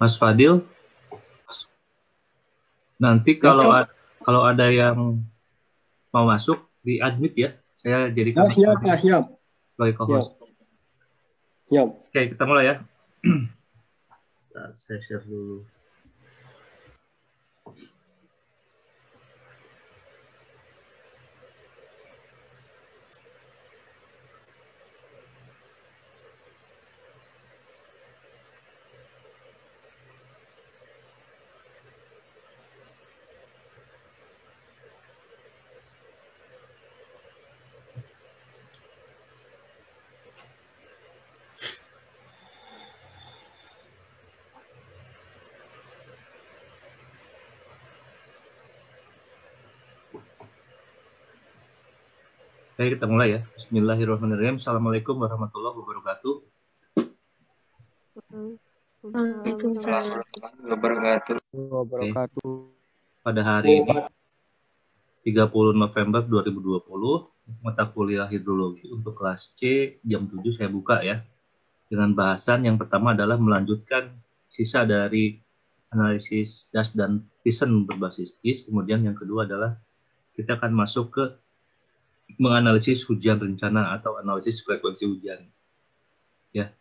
Mas Fadil, nanti Ya, kalau ada yang mau masuk di admit ya, saya jadikan Mas siap, Fadil siap, sebagai siap, co-host. siap. Oke, kita mulai ya. Saya share dulu. Oke, kita mulai ya. Bismillahirrahmanirrahim. Assalamualaikum warahmatullahi wabarakatuh. Waalaikumsalam warahmatullahi Oke, wabarakatuh. pada hari ini 30 November 2020, mata kuliah hidrologi untuk kelas C jam 7 saya buka ya. Dengan bahasan yang pertama adalah melanjutkan sisa dari analisis das dan Pearson berbasis GIS. Kemudian yang kedua adalah kita akan masuk ke menganalisis hujan rencana atau analisis frekuensi hujan. Ya.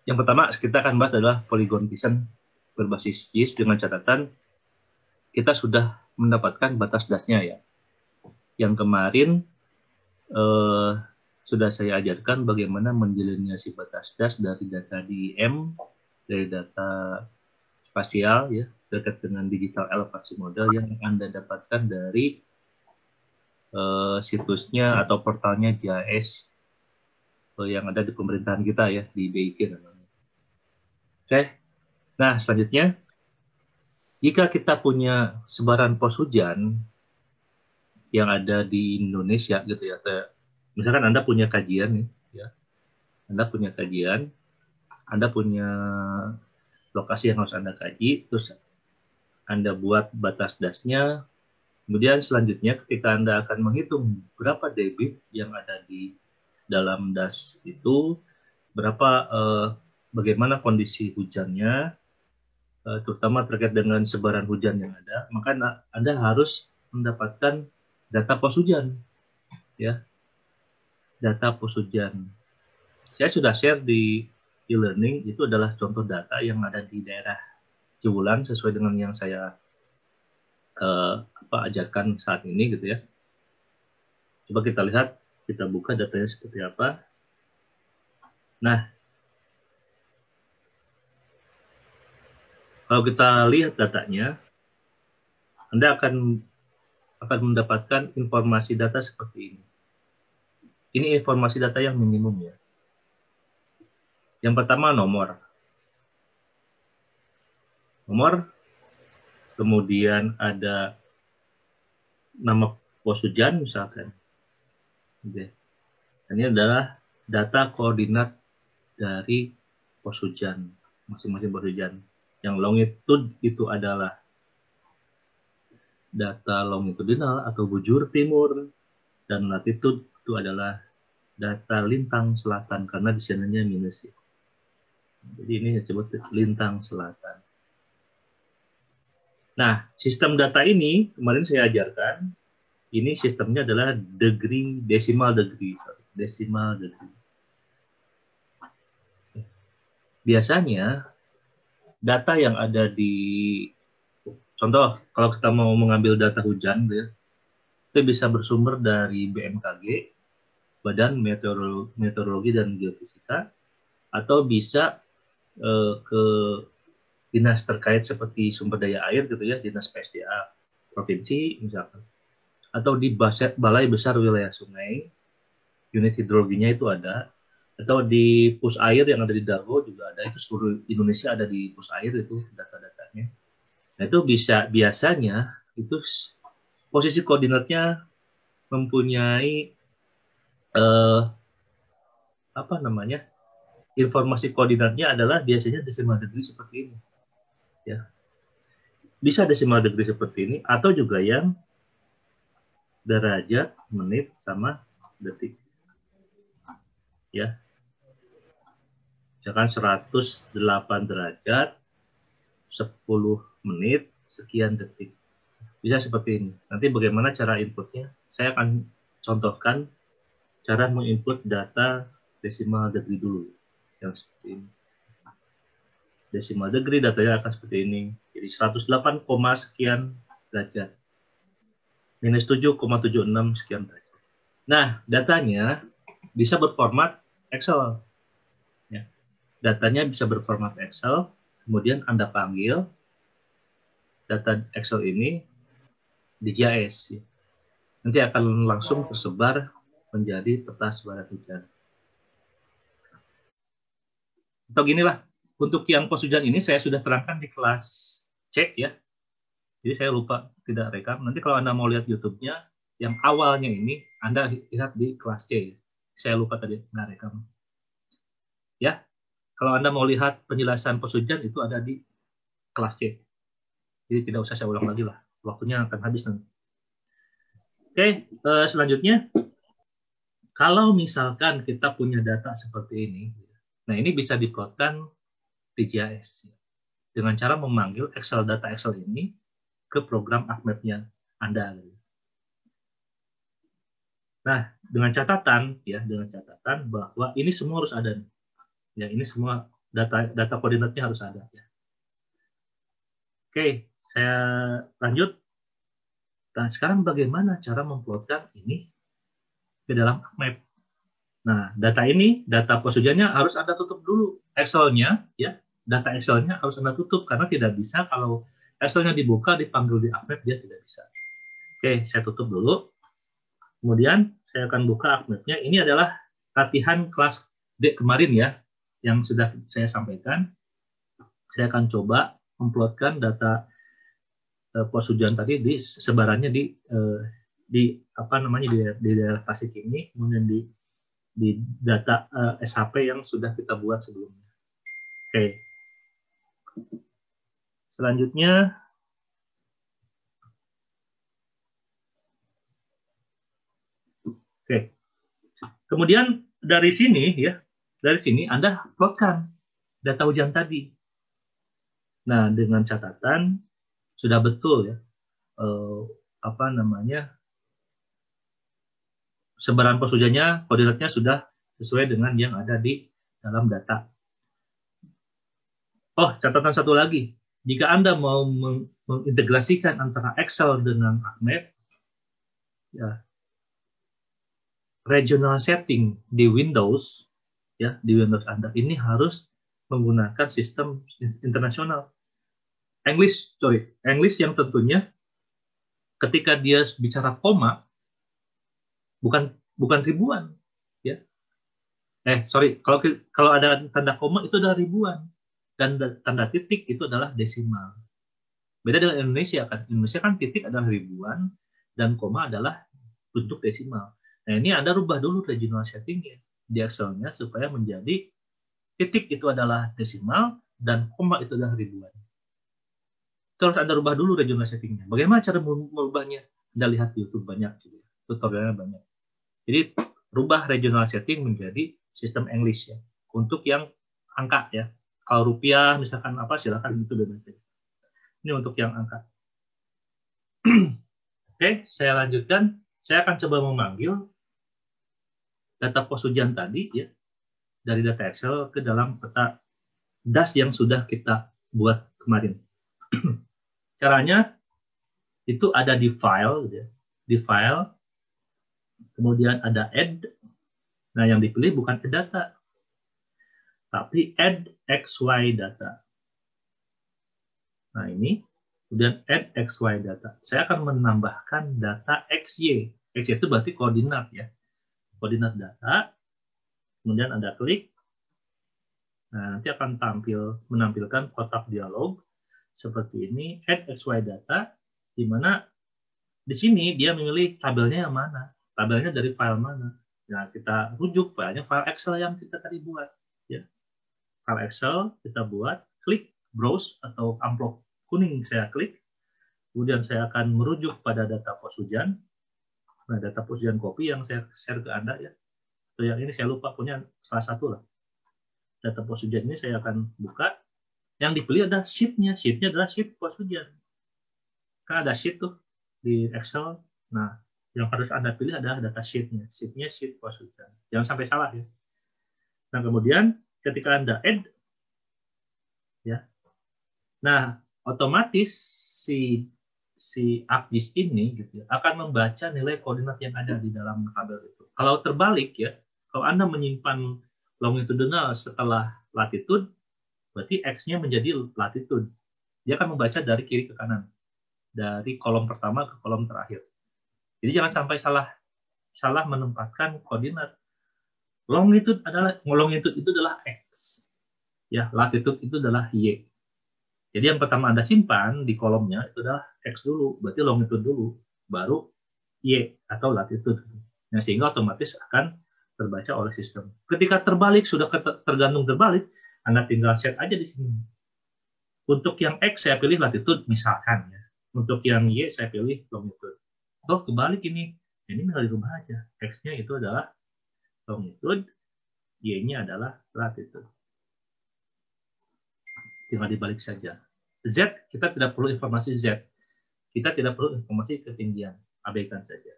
Yang pertama kita akan bahas adalah polygon Pearson berbasis GIS dengan catatan kita sudah mendapatkan batas dasnya ya. Yang kemarin sudah saya ajarkan bagaimana mendeliniasi batas das dari data DEM, dari data spasial ya, terkait dengan digital elevasi model yang Anda dapatkan dari situsnya atau portalnya GIS yang ada di pemerintahan kita ya, di BIK namanya. Oke, nah selanjutnya jika kita punya sebaran pos hujan yang ada di Indonesia gitu ya, misalkan Anda punya kajian nih, ya, Anda punya kajian, Anda punya lokasi yang harus Anda kaji, terus Anda buat batas dasnya, kemudian selanjutnya ketika Anda akan menghitung berapa debit yang ada di dalam das itu, berapa bagaimana kondisi hujannya, terutama terkait dengan sebaran hujan yang ada, maka Anda harus mendapatkan data pos hujan, ya, data pos hujan. Saya sudah share di e-learning, itu adalah contoh data yang ada di daerah Ciwulan sesuai dengan yang saya ajarkan saat ini gitu ya. Coba kita lihat, kita buka datanya seperti apa. Nah, kalau kita lihat datanya, Anda akan mendapatkan informasi data seperti ini. Ini informasi data yang minimum ya. Yang pertama nomor, kemudian ada nama pos hujan misalkan. Oke. Ini adalah data koordinat dari pos hujan, masing-masing pos hujan. Yang longitude itu adalah data longitudinal atau bujur timur, dan latitude itu adalah data lintang selatan karena di sananya minus. Jadi ini disebut lintang selatan. Nah, sistem data ini kemarin saya ajarkan. Ini sistemnya adalah decimal degree. Biasanya data yang ada di contoh kalau kita mau mengambil data hujan ya, itu bisa bersumber dari BMKG, Badan Meteorologi dan Geofisika, atau bisa ke dinas terkait seperti sumber daya air gitu ya, dinas PSDA provinsi misalkan, atau di Balai Besar Wilayah Sungai, unit hidrologinya itu ada, atau di pus air yang ada di Dago juga ada, itu seluruh Indonesia ada di pus air itu data-datanya. Nah itu biasanya itu posisi koordinatnya mempunyai apa namanya, informasi koordinatnya adalah biasanya decimal degree seperti ini ya, bisa decimal degree seperti ini atau juga yang derajat, menit, sama detik. Ya. Misalkan 108 derajat, 10 menit, sekian detik. Bisa seperti ini. Nanti bagaimana cara inputnya? Saya akan contohkan cara menginput data decimal degree dulu. Yang seperti ini. Decimal degree datanya akan seperti ini. Jadi 108, sekian derajat. Minus 7,76 sekian derajat. Nah, datanya bisa berformat Excel. Ya. Datanya bisa berformat Excel, kemudian Anda panggil data Excel ini di GIS. Ya. Nanti akan langsung tersebar menjadi peta sebaran hujan. Atau ginilah, untuk yang pos hujan ini saya sudah terangkan di kelas C ya. Jadi saya lupa tidak rekam. Nanti kalau Anda mau lihat YouTube-nya, yang awalnya ini Anda lihat di kelas C. Saya lupa tadi nggak rekam. Ya, kalau Anda mau lihat penjelasan pos hujan itu ada di kelas C. Jadi tidak usah saya ulang lagi lah. Waktunya akan habis nanti. Oke, selanjutnya. Kalau misalkan kita punya data seperti ini, nah ini bisa diplotkan di GIS. Dengan cara memanggil data Excel ini ke program ArcMap-nya Anda. Nah, dengan catatan bahwa ini semua harus ada. Ya, ini semua data koordinatnya harus ada. Ya. Oke, saya lanjut. Nah, sekarang bagaimana cara memplotkan ini ke dalam ArcMap? Nah, data pos hujannya harus Anda tutup dulu. Excel-nya, ya, data Excel-nya harus Anda tutup karena tidak bisa kalau Excel-nya dibuka dipanggil di ArcMap dia tidak bisa. Oke, saya tutup dulu. Kemudian saya akan buka ArcMap-nya. Ini adalah latihan kelas D kemarin ya, yang sudah saya sampaikan. Saya akan coba memplotkan data pos hujan tadi di sebarannya di daerah Tasik ini, kemudian di data SHP yang sudah kita buat sebelumnya. Oke. Selanjutnya oke. Kemudian dari sini Anda plotkan data hujan tadi. Nah, dengan catatan sudah betul ya. Sebaran pos hujannya, koordinatnya sudah sesuai dengan yang ada di dalam data. Oh, catatan satu lagi. Jika Anda mau mengintegrasikan antara Excel dengan ArcMap, ya, regional setting di Windows, ya, di Windows Anda ini harus menggunakan sistem internasional. English yang tentunya ketika dia bicara koma, bukan ribuan, ya. Kalau ada tanda koma itu adalah ribuan dan tanda titik itu adalah desimal. Beda dengan Indonesia kan. Indonesia kan titik adalah ribuan dan koma adalah bentuk desimal. Nah, ini Anda rubah dulu regional settingnya di Excel-nya supaya menjadi titik itu adalah desimal dan koma itu adalah ribuan. Terus Anda rubah dulu regional settingnya. Bagaimana cara merubahnya? Anda lihat di YouTube banyak, tutorialnya banyak. Jadi rubah regional setting menjadi sistem English ya. Untuk yang angka ya. Kalau rupiah misalkan apa silakan itu bebas. Ini untuk yang angka. Oke, saya lanjutkan. Saya akan coba memanggil data pos hujan tadi ya dari data Excel ke dalam peta DAS yang sudah kita buat kemarin. Caranya itu ada di file, ya. Di file, kemudian ada add. Nah, yang dipilih bukan add data, tapi add XY data. Nah, ini, kemudian add XY data. Saya akan menambahkan data XY. XY itu berarti koordinat ya. Koordinat data, kemudian Anda klik. Nah, nanti akan menampilkan kotak dialog seperti ini, add XY data, di mana di sini dia memilih tabelnya yang mana, tabelnya dari file mana. Nah, kita rujuk filenya file Excel yang kita tadi buat. Ya. File Excel kita buat, klik browse atau amplop kuning saya klik, kemudian saya akan merujuk pada data pos hujan. Nah, data pos hujan copy yang saya share ke Anda ya. So, yang ini saya lupa punya salah satu lah. data pos hujan ini saya akan buka. Yang dipilih adalah sheet-nya. Sheet-nya adalah sheet pos hujan. Kan ada sheet tuh di Excel. Nah, yang harus Anda pilih adalah data sheet-nya. Sheet-nya sheet pos hujan. Jangan sampai salah ya. Nah, kemudian ketika Anda add, ya, nah otomatis si ArcGIS ini gitu ya, akan membaca nilai koordinat yang ada di dalam tabel itu. Kalau terbalik ya, kalau Anda menyimpan longitudinal setelah latitude, berarti X-nya menjadi latitude. Dia akan membaca dari kiri ke kanan, dari kolom pertama ke kolom terakhir. Jadi jangan sampai salah menempatkan koordinat. Longitude itu adalah X, ya, latitude itu adalah Y. Jadi yang pertama Anda simpan di kolomnya itu adalah X dulu, berarti longitude dulu, baru Y atau latitude. Nah, sehingga otomatis akan terbaca oleh sistem. Ketika terbalik, sudah tergantung terbalik, Anda tinggal set aja di sini. Untuk yang X saya pilih latitude misalkan ya. Untuk yang Y saya pilih longitude. Oh, kebalik ini tinggal dirubah aja. X-nya itu adalah longitude, Y-nya adalah latitude. Tinggal dibalik saja. Z, kita tidak perlu informasi Z. Kita tidak perlu informasi ketinggian. Abaikan saja.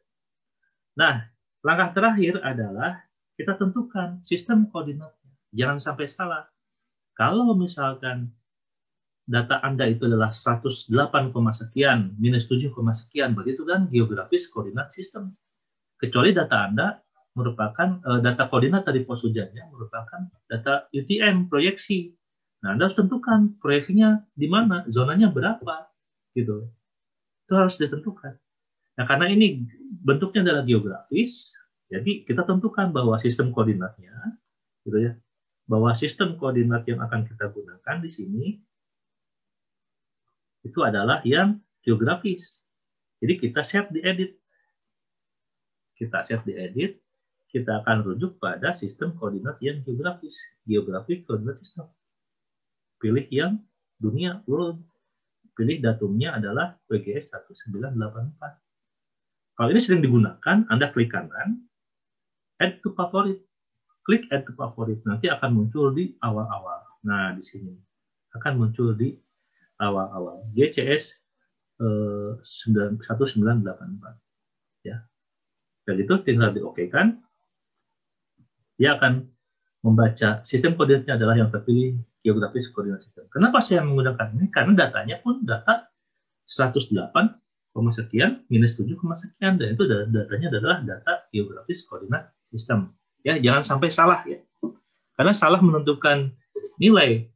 Nah, langkah terakhir adalah kita tentukan sistem koordinatnya. Jangan sampai salah. Kalau misalkan data Anda itu adalah 108, sekian, minus 7, sekian, berarti itu kan geografis koordinat sistem. Kecuali data Anda merupakan data koordinat dari pos hujannya merupakan data UTM, proyeksi. Nah, Anda harus tentukan proyeksinya di mana, zonanya berapa, gitu. Itu harus ditentukan. Nah, karena ini bentuknya adalah geografis, jadi kita tentukan bahwa sistem koordinatnya, gitu ya, bahwa sistem koordinat yang akan kita gunakan di sini itu adalah yang geografis. Jadi kita save di edit. Kita save di edit, kita akan rujuk pada sistem koordinat yang geografis. Geografik koordinat sistem. Pilih yang dunia, world. Pilih datumnya adalah WGS 1984. Kalau ini sering digunakan, Anda klik kanan, add to favorit. Klik add to favorit, nanti akan muncul di awal-awal. Nah, di sini akan muncul di awal-awal. GCS 1984. Ya. Dan itu tinggal di-OK-kan. Dia akan membaca sistem koordinatnya adalah yang terpilih geografis koordinat sistem. Kenapa saya menggunakan ini? Karena datanya pun data 108, sekian, minus 7, sekian. Dan itu datanya adalah data geografis koordinat sistem. Ya, jangan sampai salah ya. Karena salah menentukan nilai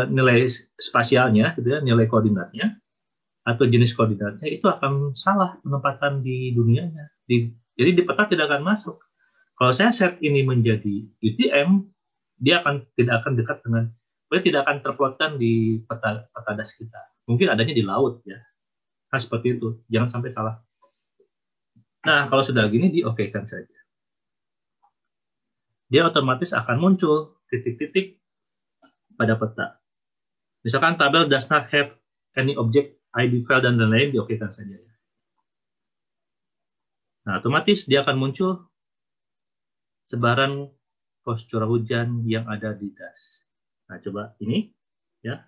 nilai spasialnya, gitu ya, nilai koordinatnya atau jenis koordinatnya itu akan salah penempatan di dunianya. Jadi di peta tidak akan masuk. Kalau saya set ini menjadi UTM, dia tidak akan dekat dengan, tidak akan terplotkan di peta das kita. Mungkin adanya di laut ya. Nah, seperti itu. Jangan sampai salah. Nah, kalau sudah gini di-OK-kan saja. Dia otomatis akan muncul titik-titik pada peta. Misalkan tabel does not have any object, ID file dan lain-lain, di-OK-kan saja. Nah, otomatis dia akan muncul sebaran pos curah hujan yang ada di DAS. Nah, coba ini, ya.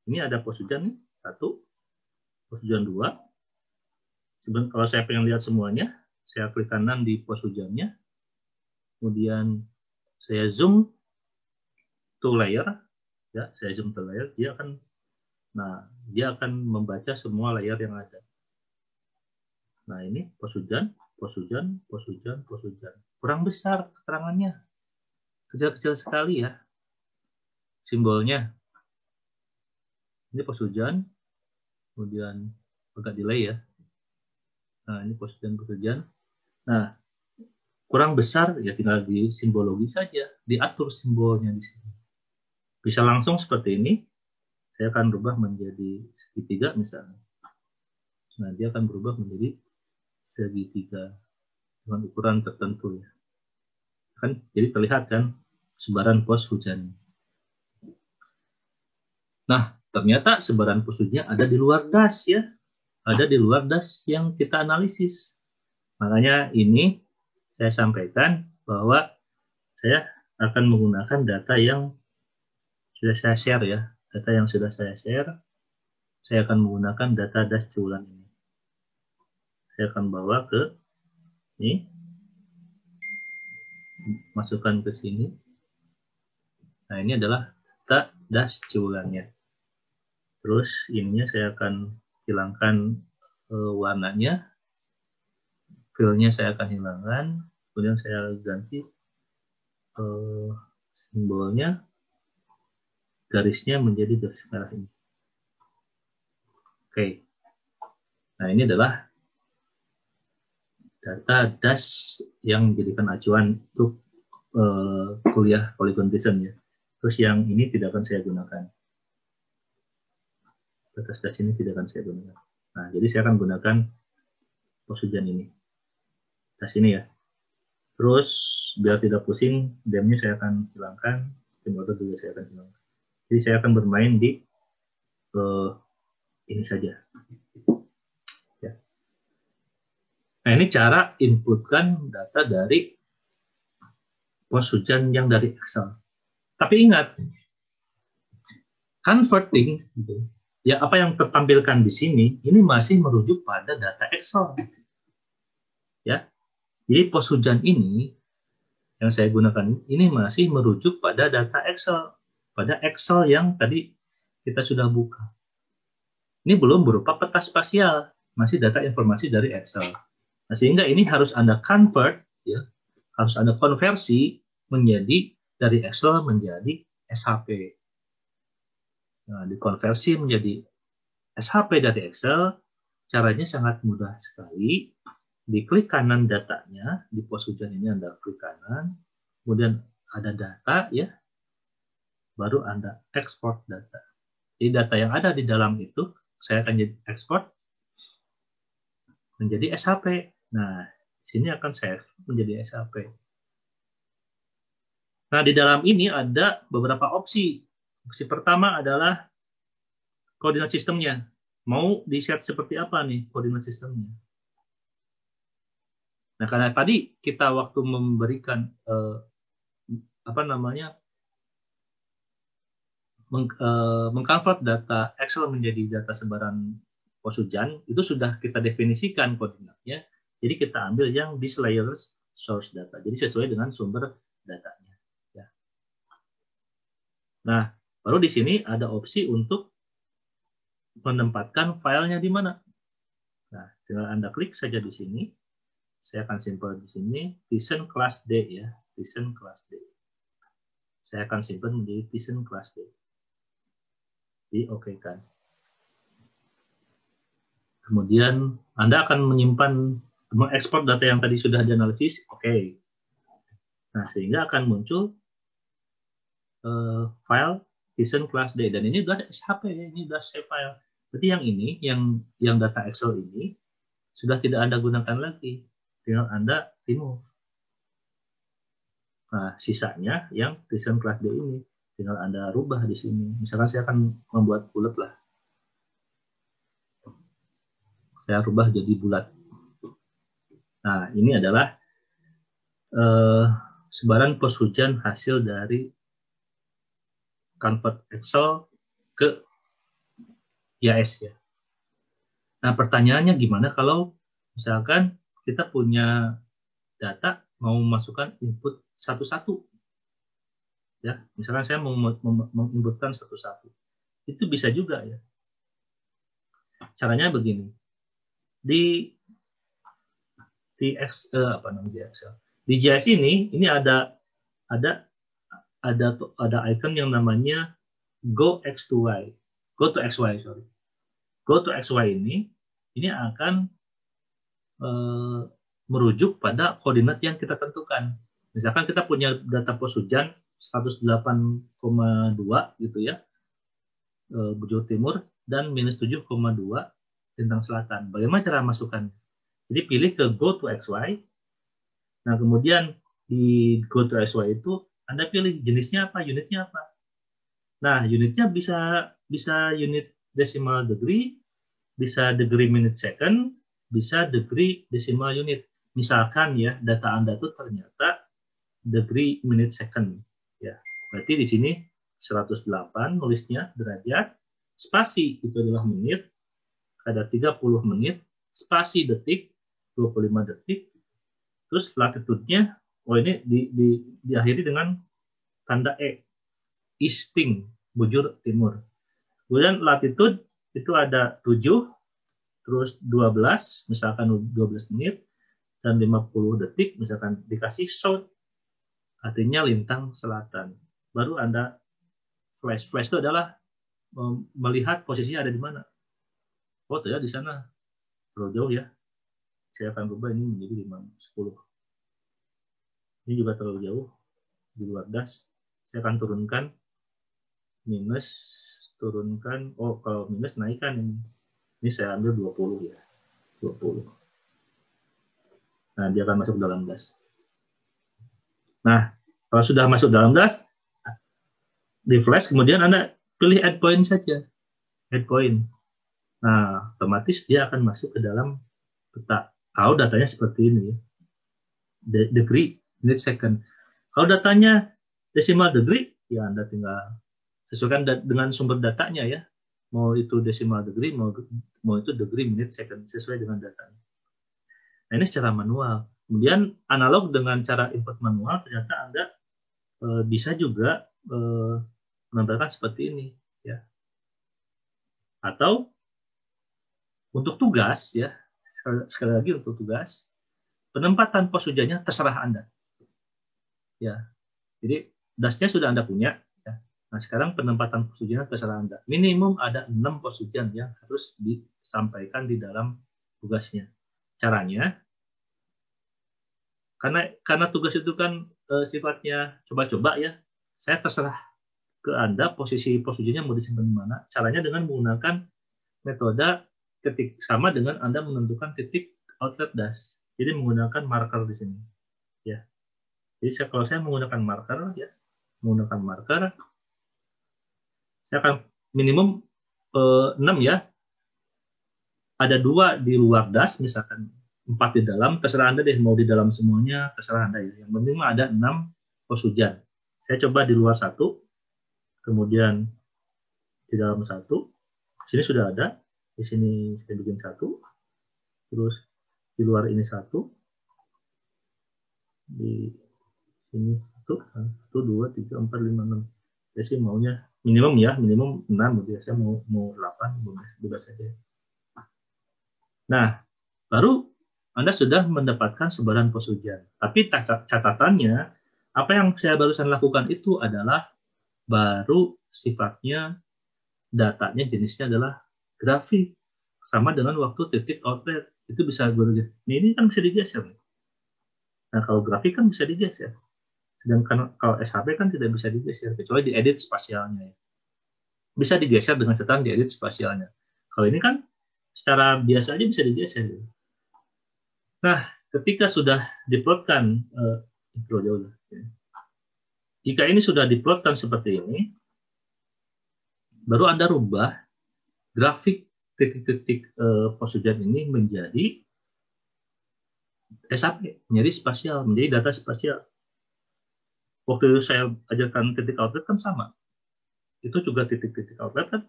Ini ada pos hujan nih, 1, pos hujan 2. Sebenarnya kalau saya pengen lihat semuanya, saya klik kanan di pos hujannya. Kemudian saya zoom to layer, ya, saya zoom to layer, dia akan membaca semua layer yang ada. Nah, ini pos hujan, pos hujan, pos hujan, pos hujan. Kurang besar keterangannya. Kecil-kecil sekali ya. Simbolnya. Ini pos hujan. Kemudian agak delay ya. Nah, ini pos hujan. Nah, kurang besar ya tinggal di simbologi saja. Diatur simbolnya di sini. Bisa langsung seperti ini. Saya akan berubah menjadi segitiga misalnya. Nah, dia akan berubah menjadi segitiga dengan ukuran tertentu ya. Kan jadi terlihat kan sebaran pos hujan. Nah, ternyata sebaran pos hujannya ada di luar DAS ya. Ada di luar DAS yang kita analisis. Makanya ini saya sampaikan bahwa saya akan menggunakan data yang sudah saya share ya. Data yang sudah saya share, saya akan menggunakan data das triwulan ini. Saya akan bawa ke ini, masukkan ke sini. Nah, ini adalah data das triwulannya. Terus ininya saya akan hilangkan warnanya, fill-nya saya akan hilangkan, kemudian saya ganti simbolnya, garisnya menjadi garis merah ini. Oke. Nah, ini adalah data das yang dijadikan acuan untuk kuliah Polygon Vision ya. Terus yang ini tidak akan saya gunakan. Data das ini tidak akan saya gunakan. Nah, jadi saya akan gunakan pos hujan ini. Das ini ya. Terus biar tidak pusing, dem-nya saya akan hilangkan, stream order juga saya akan hilangkan. Jadi saya akan bermain di ini saja. Ya. Nah, ini cara inputkan data dari pos hujan yang dari Excel. Tapi ingat, converting, gitu, ya apa yang tertampilkan di sini, ini masih merujuk pada data Excel. Ya, jadi pos hujan ini yang saya gunakan ini masih merujuk pada data Excel, pada Excel yang tadi kita sudah buka. Ini belum berupa peta spasial, masih data informasi dari Excel. Nah, sehingga ini harus Anda convert, ya, harus Anda konversi menjadi dari Excel menjadi SHP. Nah, dikonversi menjadi SHP dari Excel, caranya sangat mudah sekali. Diklik kanan datanya, di pos hujan ini Anda klik kanan, kemudian ada data, ya, baru Anda ekspor data. Jadi data yang ada di dalam itu, saya akan ekspor menjadi SHP. Nah, di sini akan save menjadi SHP. Nah, di dalam ini ada beberapa opsi. Opsi pertama adalah koordinat sistemnya. Mau di-set seperti apa nih koordinat sistemnya? Nah, karena tadi kita waktu memberikan mengconvert data Excel menjadi data sebaran pos hujan, itu sudah kita definisikan koordinatnya. Jadi kita ambil yang this layers source data. Jadi sesuai dengan sumber datanya. Ya. Nah, baru di sini ada opsi untuk menempatkan filenya di mana. Nah, tinggal Anda klik saja di sini. Saya akan simpan di sini Vision Class D ya, Vision Class D. Saya akan simpan menjadi Vision Class D. Di oke kan. Kemudian Anda akan menyimpan, mengekspor data yang tadi sudah dianalisis, oke. Nah, sehingga akan muncul file Vision Class D, dan ini sudah SHP ya, ini sudah save file. Berarti yang ini, yang data Excel ini sudah tidak Anda gunakan lagi, tinggal Anda remove. Nah, sisanya yang Vision Class D ini tinggal Anda rubah di sini. Misalkan saya akan membuat bulat lah. Saya rubah jadi bulat. Nah, ini adalah sebaran pos hujan hasil dari convert Excel ke GIS ya. Nah, pertanyaannya gimana kalau misalkan kita punya data mau masukkan input satu-satu. Ya, misalkan saya mau menginputkan satu-satu. Itu bisa juga ya. Caranya begini. Di GIS ini ada icon yang namanya Go X to Y. Go to XY, sorry. Go to XY ini akan merujuk pada koordinat yang kita tentukan. Misalkan kita punya data pos hujan 108,2 gitu ya, bujur timur, dan minus 7,2 lintang selatan. Bagaimana cara masukkannya? Jadi pilih ke Go to XY. Nah, kemudian di Go to XY itu Anda pilih jenisnya apa, unitnya apa. Nah, unitnya bisa unit decimal degree, bisa degree minute second, bisa degree decimal unit. misalkan ya data Anda itu ternyata degree, minute, second. Ya, berarti di sini 108 nulisnya derajat, spasi itu adalah menit, ada 30 menit, spasi detik, 25 detik, terus latitude-nya, ini diakhiri dengan tanda E, easting, bujur timur. Kemudian latitude itu ada 7, terus 12, misalkan 12 menit, dan 50 detik, misalkan dikasih south, artinya lintang selatan. Baru Anda flash. Flash itu adalah melihat posisinya ada di mana. Oh, ya di sana. Terlalu jauh ya. Saya akan rubah ini menjadi 10. Ini juga terlalu jauh. Di luar das. Saya akan turunkan. Minus. Turunkan. Oh, kalau minus naikkan ini. Ini saya ambil 20 ya. 20. Nah, dia akan masuk dalam das. Nah, kalau sudah masuk dalam das, di flash, kemudian Anda pilih add point saja. Add point. Nah, otomatis dia akan masuk ke dalam peta. Kalau datanya seperti ini, degree, minute, second. Kalau datanya decimal degree, ya Anda tinggal sesuaikan dengan sumber datanya ya. Mau itu decimal degree, mau itu degree, minute, second, sesuai dengan datanya. Nah, ini secara manual. Kemudian analog dengan cara input manual, ternyata Anda bisa juga menambahkan seperti ini, ya. Atau untuk tugas, ya, sekali lagi untuk tugas, penempatan pos hujannya terserah Anda, ya. Jadi dasnya sudah Anda punya, ya. Nah sekarang penempatan pos hujannya terserah Anda. Minimum ada 6 pos hujan yang harus disampaikan di dalam tugasnya. Caranya, karena tugas itu kan sifatnya coba-coba ya, saya terserah ke Anda posisi pos hujannya mau disimpan di mana. Caranya dengan menggunakan metode ketik sama dengan Anda menentukan titik outlet das. Jadi menggunakan marker di sini. Ya. Jadi kalau saya menggunakan marker, ya, menggunakan marker, saya akan minimum 6 ya. Ada 2 di luar das, misalkan 4 di dalam, terserah Anda deh mau di dalam semuanya, terserah Anda ya. Yang penting ada 6 pos hujan. Saya coba di luar 1, kemudian di dalam 1. Sini sudah ada, di sini saya bikin 1, terus di luar ini 1, di sini 1, 2, 3, 4, 5, 6. Saya sih maunya minimum ya, minimum 6, saya mau 8, bebas saja. Nah, baru Anda sudah mendapatkan sebaran pos hujan. Tapi catatannya, apa yang saya barusan lakukan itu adalah baru sifatnya, datanya jenisnya adalah grafik. Sama dengan waktu titik outlet. Itu bisa ini kan bisa digeser. Nah, kalau grafik kan bisa digeser. Sedangkan kalau SHP kan tidak bisa digeser, kecuali diedit spasialnya. Bisa digeser dengan catatan diedit spasialnya. Kalau ini kan secara biasa aja bisa digeser. Nah, ketika sudah diplotkan, jika ini sudah diplotkan seperti ini, baru Anda rubah grafik titik-titik pos hujan ini menjadi SAP, menjadi spasial, menjadi data spasial. Waktu saya ajarkan titik outlet kan sama. Itu juga titik-titik outlet kan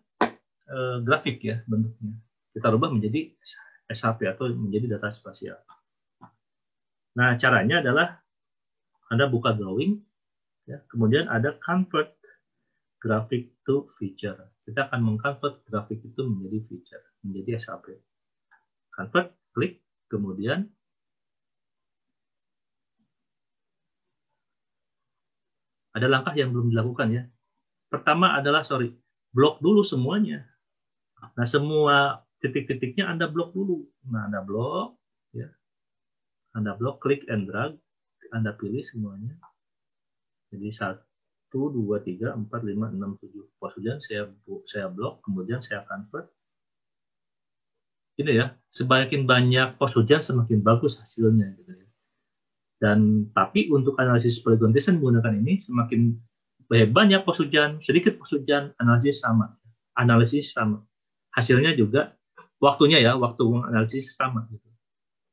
grafik ya bentuknya. Kita rubah menjadi SAP atau menjadi data spasial. Nah, caranya adalah Anda buka drawing, ya, kemudian ada convert graphic to feature. Kita akan mengconvert grafik itu menjadi feature, menjadi SAP. Convert, klik, kemudian ada langkah yang belum dilakukan ya. Pertama adalah, blok dulu semuanya. Nah, semua titik-titiknya Anda blok dulu. Nah, Anda blok, ya. Anda blok, klik and drag, Anda pilih semuanya. Jadi 1, 2, 3, 4, 5, 6, 7 pos hujan saya blok, kemudian saya convert. Ini ya, semakin banyak pos hujan semakin bagus hasilnya gitu ya. Dan tapi untuk analisis polygon descent menggunakan ini, semakin banyak pos hujan, sedikit pos hujan, analisis sama. Hasilnya juga waktunya ya, waktu analisis sama gitu.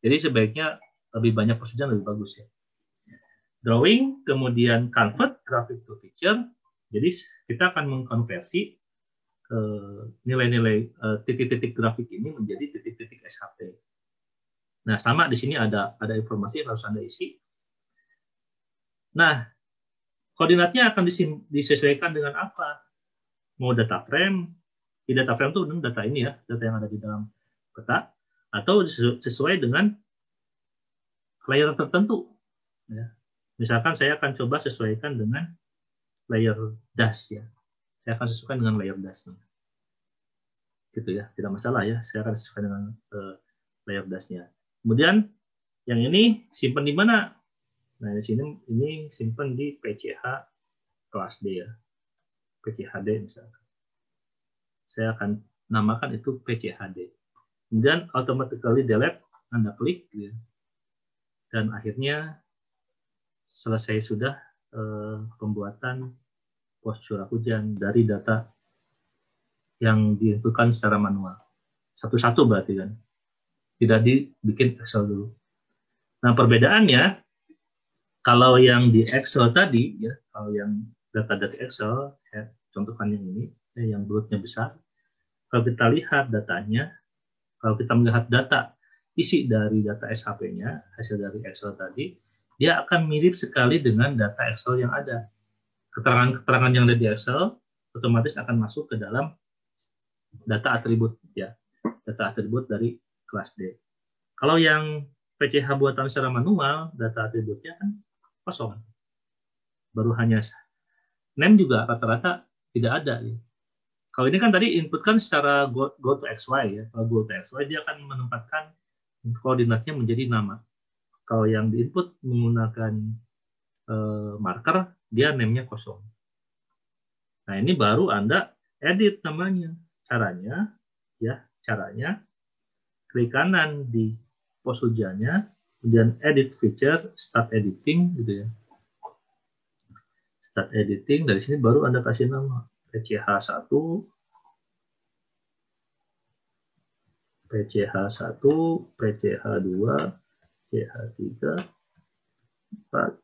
Jadi sebaiknya lebih banyak persetujuan lebih bagus ya. Drawing, kemudian convert graphic to picture. Jadi kita akan mengkonversi nilai-nilai titik-titik grafik ini menjadi titik-titik SHP. Nah, sama di sini ada informasi yang harus Anda isi. Nah, koordinatnya akan disesuaikan dengan apa? Mau data frame, di data frame itu data ini ya, data yang ada di dalam peta, atau sesuai dengan layer tertentu. Ya. Misalkan saya akan coba sesuaikan dengan layer dash ya. Saya akan sesuaikan dengan layer dash. Gitu ya, tidak masalah ya. Saya akan sesuaikan dengan layer dash-nya. Kemudian yang ini simpan di mana? Nah, di sini ini simpan di PCH kelas D ya. PCHD misalkan. Saya akan namakan itu PCHD. Kemudian automatically delete, Anda klik ya. Dan akhirnya selesai sudah pembuatan pos curah hujan dari data yang diinputkan secara manual. Satu-satu berarti kan. Tidak dibikin Excel dulu. Nah, perbedaannya kalau yang di Excel tadi ya, kalau yang data dari Excel, saya contohkan yang ini, yang bulutnya besar. Kalau kita lihat datanya, kalau kita melihat data isi dari data SHP-nya, hasil dari Excel tadi, dia akan mirip sekali dengan data Excel yang ada. Keterangan-keterangan yang ada di Excel otomatis akan masuk ke dalam data atribut ya, data atribut dari kelas D. Kalau yang PCH buatan secara manual, data atributnya kan kosong. Baru hanya name juga rata-rata tidak ada. Ya. Kalau ini kan tadi input kan secara go to XY ya. Kalau go to XY dia akan menempatkan koordinatnya menjadi nama. Kalau yang diinput menggunakan marker, dia name-nya kosong. Nah, ini baru Anda edit namanya. Caranya klik kanan di pos hujannya, kemudian edit feature, start editing gitu ya. Start editing, dari sini baru Anda kasih nama PCH1, PCH1, PCH2, PCH3, 4,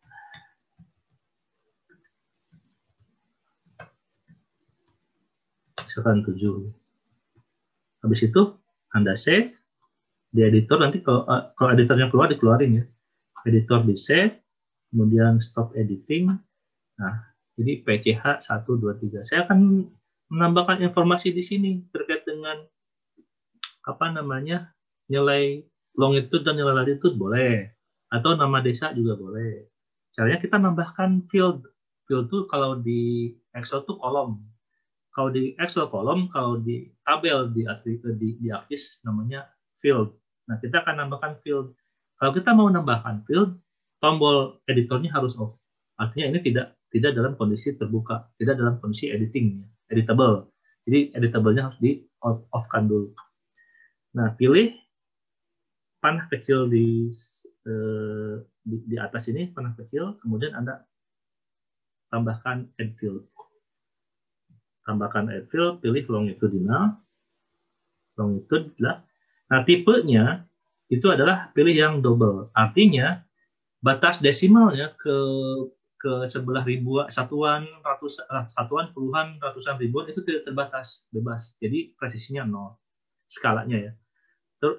misalkan 7. Habis itu Anda save di editor, nanti kalau editornya keluar dikeluarin ya. Editor di save, kemudian stop editing. Nah, jadi PCH 1, 2, 3. Saya akan menambahkan informasi di sini terkait dengan nilai longitude dan nilai latitude boleh, atau nama desa juga boleh. Caranya kita nambahkan field. Field itu kalau di Excel itu kolom. Kalau di Excel kolom, kalau di tabel di ArcGIS namanya field. Nah, kita akan nambahkan field. Kalau kita mau nambahkan field, tombol editornya harus off. Artinya ini tidak dalam kondisi terbuka, tidak dalam kondisi editable. Jadi editable-nya harus di off-kan dulu. Nah, pilih panah kecil di atas ini, panah kecil, kemudian Anda tambahkan add field. Tambahkan add field, pilih longitudinal. Longitude lah. Nah, tipenya itu adalah pilih yang double. Artinya batas desimalnya ke sebelah ribuan, satuan, puluhan, ratusan ribuan itu tidak terbatas, bebas. Jadi presisinya 0. Skalanya ya.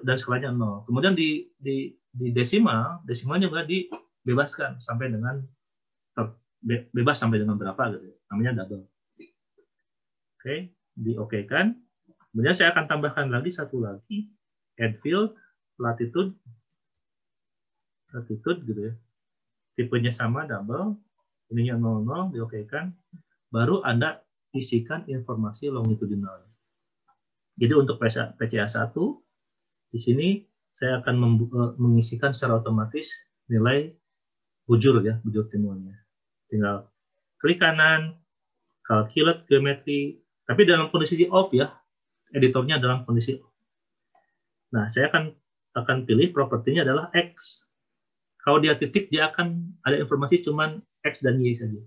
Dan skalanya 0. Kemudian di desimalnya juga dibebaskan sampai dengan bebas sampai dengan berapa gitu. Namanya double. Oke, di-oke-kan. Kemudian saya akan tambahkan lagi satu lagi, add field, latitude gitu ya. Tipenya sama, double, ininya 00, di-oke-kan. Baru Anda isikan informasi longitudinal. Jadi untuk PCH1, di sini saya akan mengisikan secara otomatis nilai bujur timunnya. Tinggal klik kanan, calculate geometry, tapi dalam kondisi off ya, editornya dalam kondisi off. Nah, saya akan pilih propertinya adalah X. Kalau dia titik, dia akan ada informasi cuman X dan Y saja.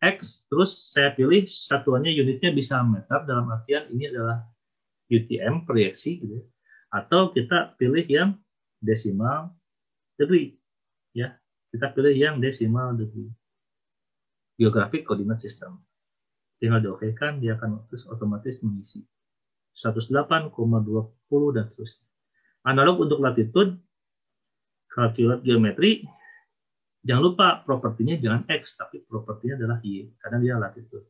X, terus saya pilih satuannya unitnya bisa meter, dalam artian ini adalah UTM, proyeksi gitu ya. Atau kita pilih yang desimal degree. Ya, kita pilih yang decimal degree. Geographic Coordinate System. Tinggal diokekan, dia akan otomatis mengisi 108,20 dan seterusnya. Analog untuk latitude, calculate geometri, jangan lupa propertinya jangan X, tapi propertinya adalah Y, karena dia latitude.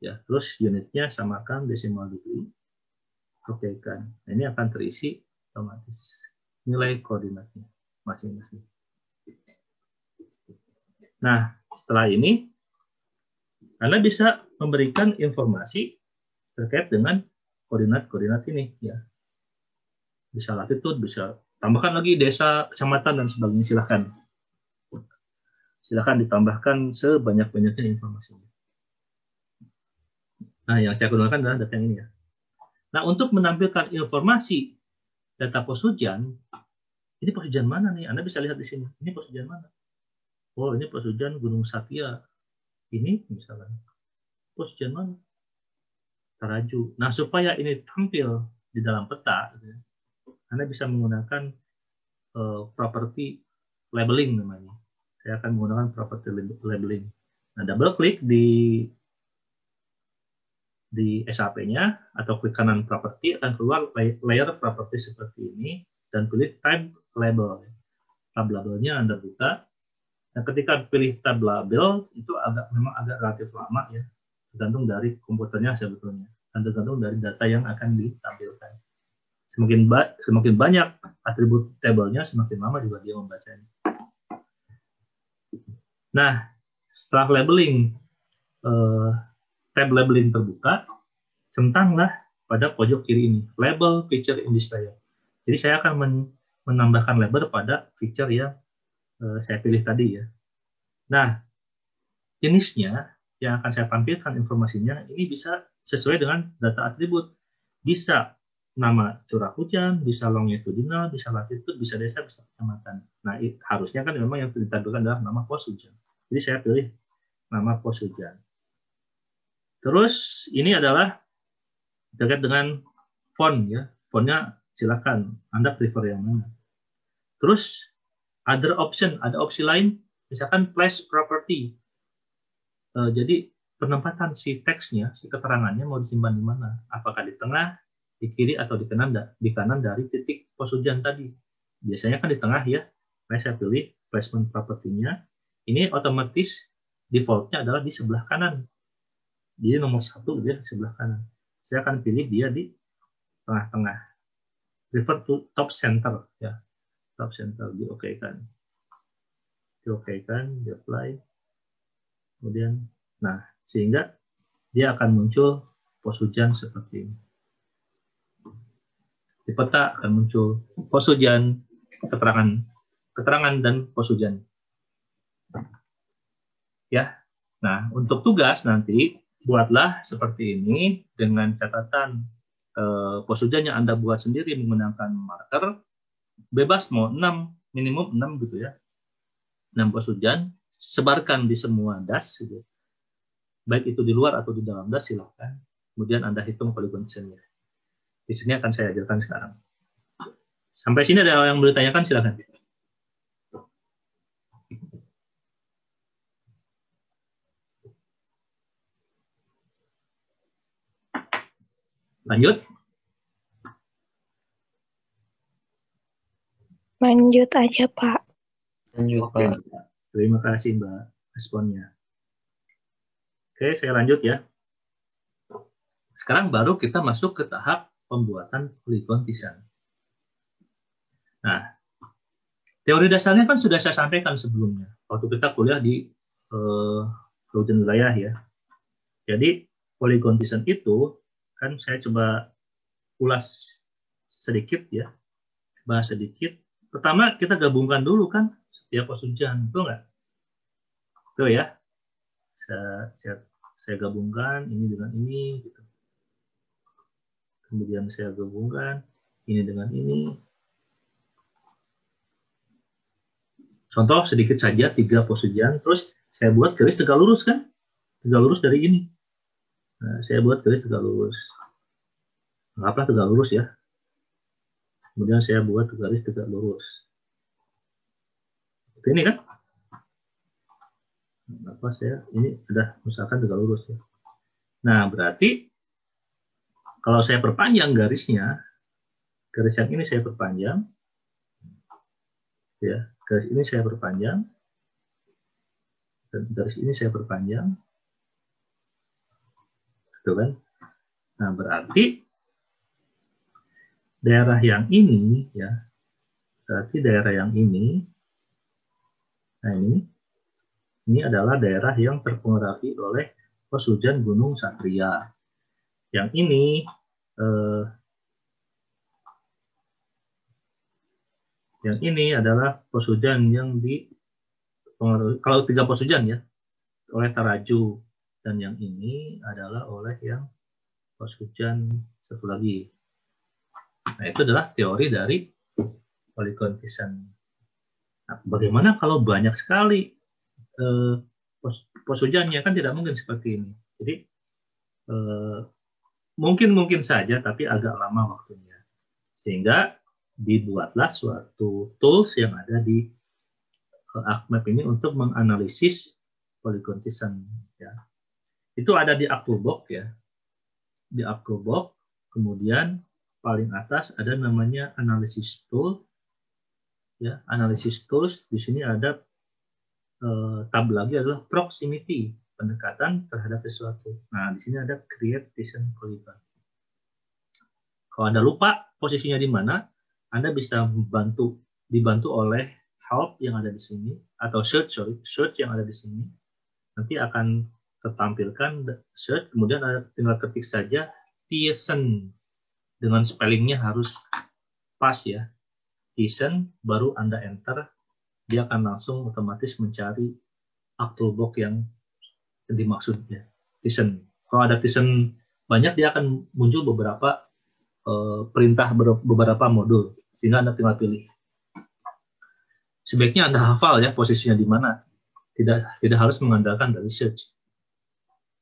Ya, terus unitnya samakan decimal degree, okekan. Nah, ini akan terisi otomatis nilai koordinatnya masing-masing. Nah, setelah ini Anda bisa memberikan informasi terkait dengan koordinat-koordinat ini, ya. Bisa latitude, bisa tambahkan lagi desa, kecamatan dan sebagainya, silahkan. Silahkan ditambahkan sebanyak-banyaknya informasinya. Nah, yang saya gunakan adalah data yang ini, ya. Nah, untuk menampilkan informasi data pos hujan, ini pos hujan mana nih? Anda bisa lihat di sini. Ini pos hujan mana? Oh, ini pos hujan Gunung Satya. Ini misalnya. Pos hujan mana? Taraju. Nah, supaya ini tampil di dalam peta, Anda bisa menggunakan property labeling namanya. Saya akan menggunakan property labeling. Nah, double klik di SAP-nya atau klik kanan property, akan keluar layer property seperti ini dan pilih type label. Tab labelnya Anda buka. Nah, ketika pilih tab label itu memang agak relatif lama, ya, tergantung dari komputernya sebetulnya dan tergantung dari data yang akan ditampilkan. Semakin banyak atribut tabelnya, semakin lama juga dia membacanya. Nah, setelah labeling, tab labeling terbuka, centanglah pada pojok kiri ini, label feature in this layer. Jadi saya akan menambahkan label pada feature yang saya pilih tadi, ya. Nah, jenisnya yang akan saya tampilkan informasinya ini bisa sesuai dengan data atribut. Bisa nama curah hujan, bisa longitudinal, bisa latitude, bisa desa, bisa kecamatan. Nah, harusnya kan memang yang ditampilkan adalah nama pos hujan. Jadi saya pilih nama pos hujan. Terus ini adalah terkait dengan font, ya. Fontnya silakan Anda prefer yang mana. Terus other option, ada opsi lain, misalkan place property. Jadi penempatan si teksnya, si keterangannya mau disimpan di mana? Apakah di tengah, di kiri, atau di kanan dari titik pos hujan tadi? Biasanya kan di tengah, ya. Nah, saya pilih placement property-nya. Ini otomatis default-nya adalah di sebelah kanan. Jadi nomor 1 dia di sebelah kanan. Saya akan pilih dia di tengah-tengah. Refer to top center, ya. Top center, diokekan. Diokekan, di-apply. Kemudian, nah, sehingga dia akan muncul pos hujan seperti ini. Di peta akan muncul pos hujan, keterangan dan pos hujan. Ya. Nah, untuk tugas nanti buatlah seperti ini dengan catatan pos hujan yang Anda buat sendiri menggunakan marker. Bebas mau 6, minimum 6 gitu, ya. 6 pos hujan, sebarkan di semua das gitu. Baik itu di luar atau di dalam das, silahkan. Kemudian Anda hitung polygon desainnya. Di sini akan saya ajarkan sekarang. Sampai sini ada yang mau ditanyakan, silahkan. Lanjut. Lanjut aja, Pak. Lanjut, Oke. Pak. Terima kasih, Mbak, responnya. Oke, saya lanjut, ya. Sekarang baru kita masuk ke tahap pembuatan polygon design. Nah, teori dasarnya kan sudah saya sampaikan sebelumnya waktu kita kuliah di Hujan Wilayah, ya. Jadi polygon design itu kan saya coba ulas sedikit, ya, bahas sedikit. Pertama kita gabungkan dulu kan setiap pos hujan, betul nggak? Tuh, ya. Saya gabungkan ini dengan ini, gitu. Kemudian saya gabungkan ini dengan ini. Contoh sedikit saja 3 pos hujan, terus saya buat garis tegak lurus kan? Tegak lurus dari ini. Nah, saya buat garis tegak lurus. Anggaplah tegak lurus, ya. Kemudian saya buat garis tegak lurus. Ini kan? Apa ini sudah misalkan tegak lurus ya. Nah, berarti kalau saya perpanjang garisnya, garis yang ini saya perpanjang, ya, garis ini saya perpanjang, dan garis ini saya perpanjang, gitu kan? Nah, berarti daerah yang ini, ya, berarti daerah yang ini, nah ini adalah daerah yang terpengaruhi oleh pos hujan Gunung Satria. Yang ini adalah pos hujan yang dipengaruhi, kalau 3 pos hujan ya, oleh Taraju, dan yang ini adalah oleh yang pos hujan satu lagi. Nah, itu adalah teori dari Polygon Thyssen. Nah, bagaimana kalau banyak sekali pos hujannya? Kan tidak mungkin seperti ini. Jadi mungkin saja, tapi agak lama waktunya. Sehingga dibuatlah suatu tools yang ada di ArcMap ini untuk menganalisis Polygon Thyssen. Ya. Itu ada di ArcToolbox ya. Di ArcToolbox, kemudian paling atas ada namanya Analysis Tool. Ya, Analysis Tools. Di sini ada tab lagi adalah Proximity, pendekatan terhadap sesuatu. Nah, di sini ada Create Thyssen Polygon. Kalau Anda lupa posisinya di mana, Anda bisa dibantu oleh help yang ada di sini, atau search yang ada di sini. Nanti akan tertampilkan search, kemudian Anda tinggal ketik saja Thyssen, dengan spellingnya harus pas ya. Thyssen, baru Anda enter, dia akan langsung otomatis mencari ArcToolbox yang dimaksudnya, Thyssen. Kalau ada Thyssen banyak, dia akan muncul beberapa perintah, beberapa modul, sehingga Anda tinggal pilih. Sebaiknya Anda hafal ya posisinya di mana. Tidak harus mengandalkan dari search.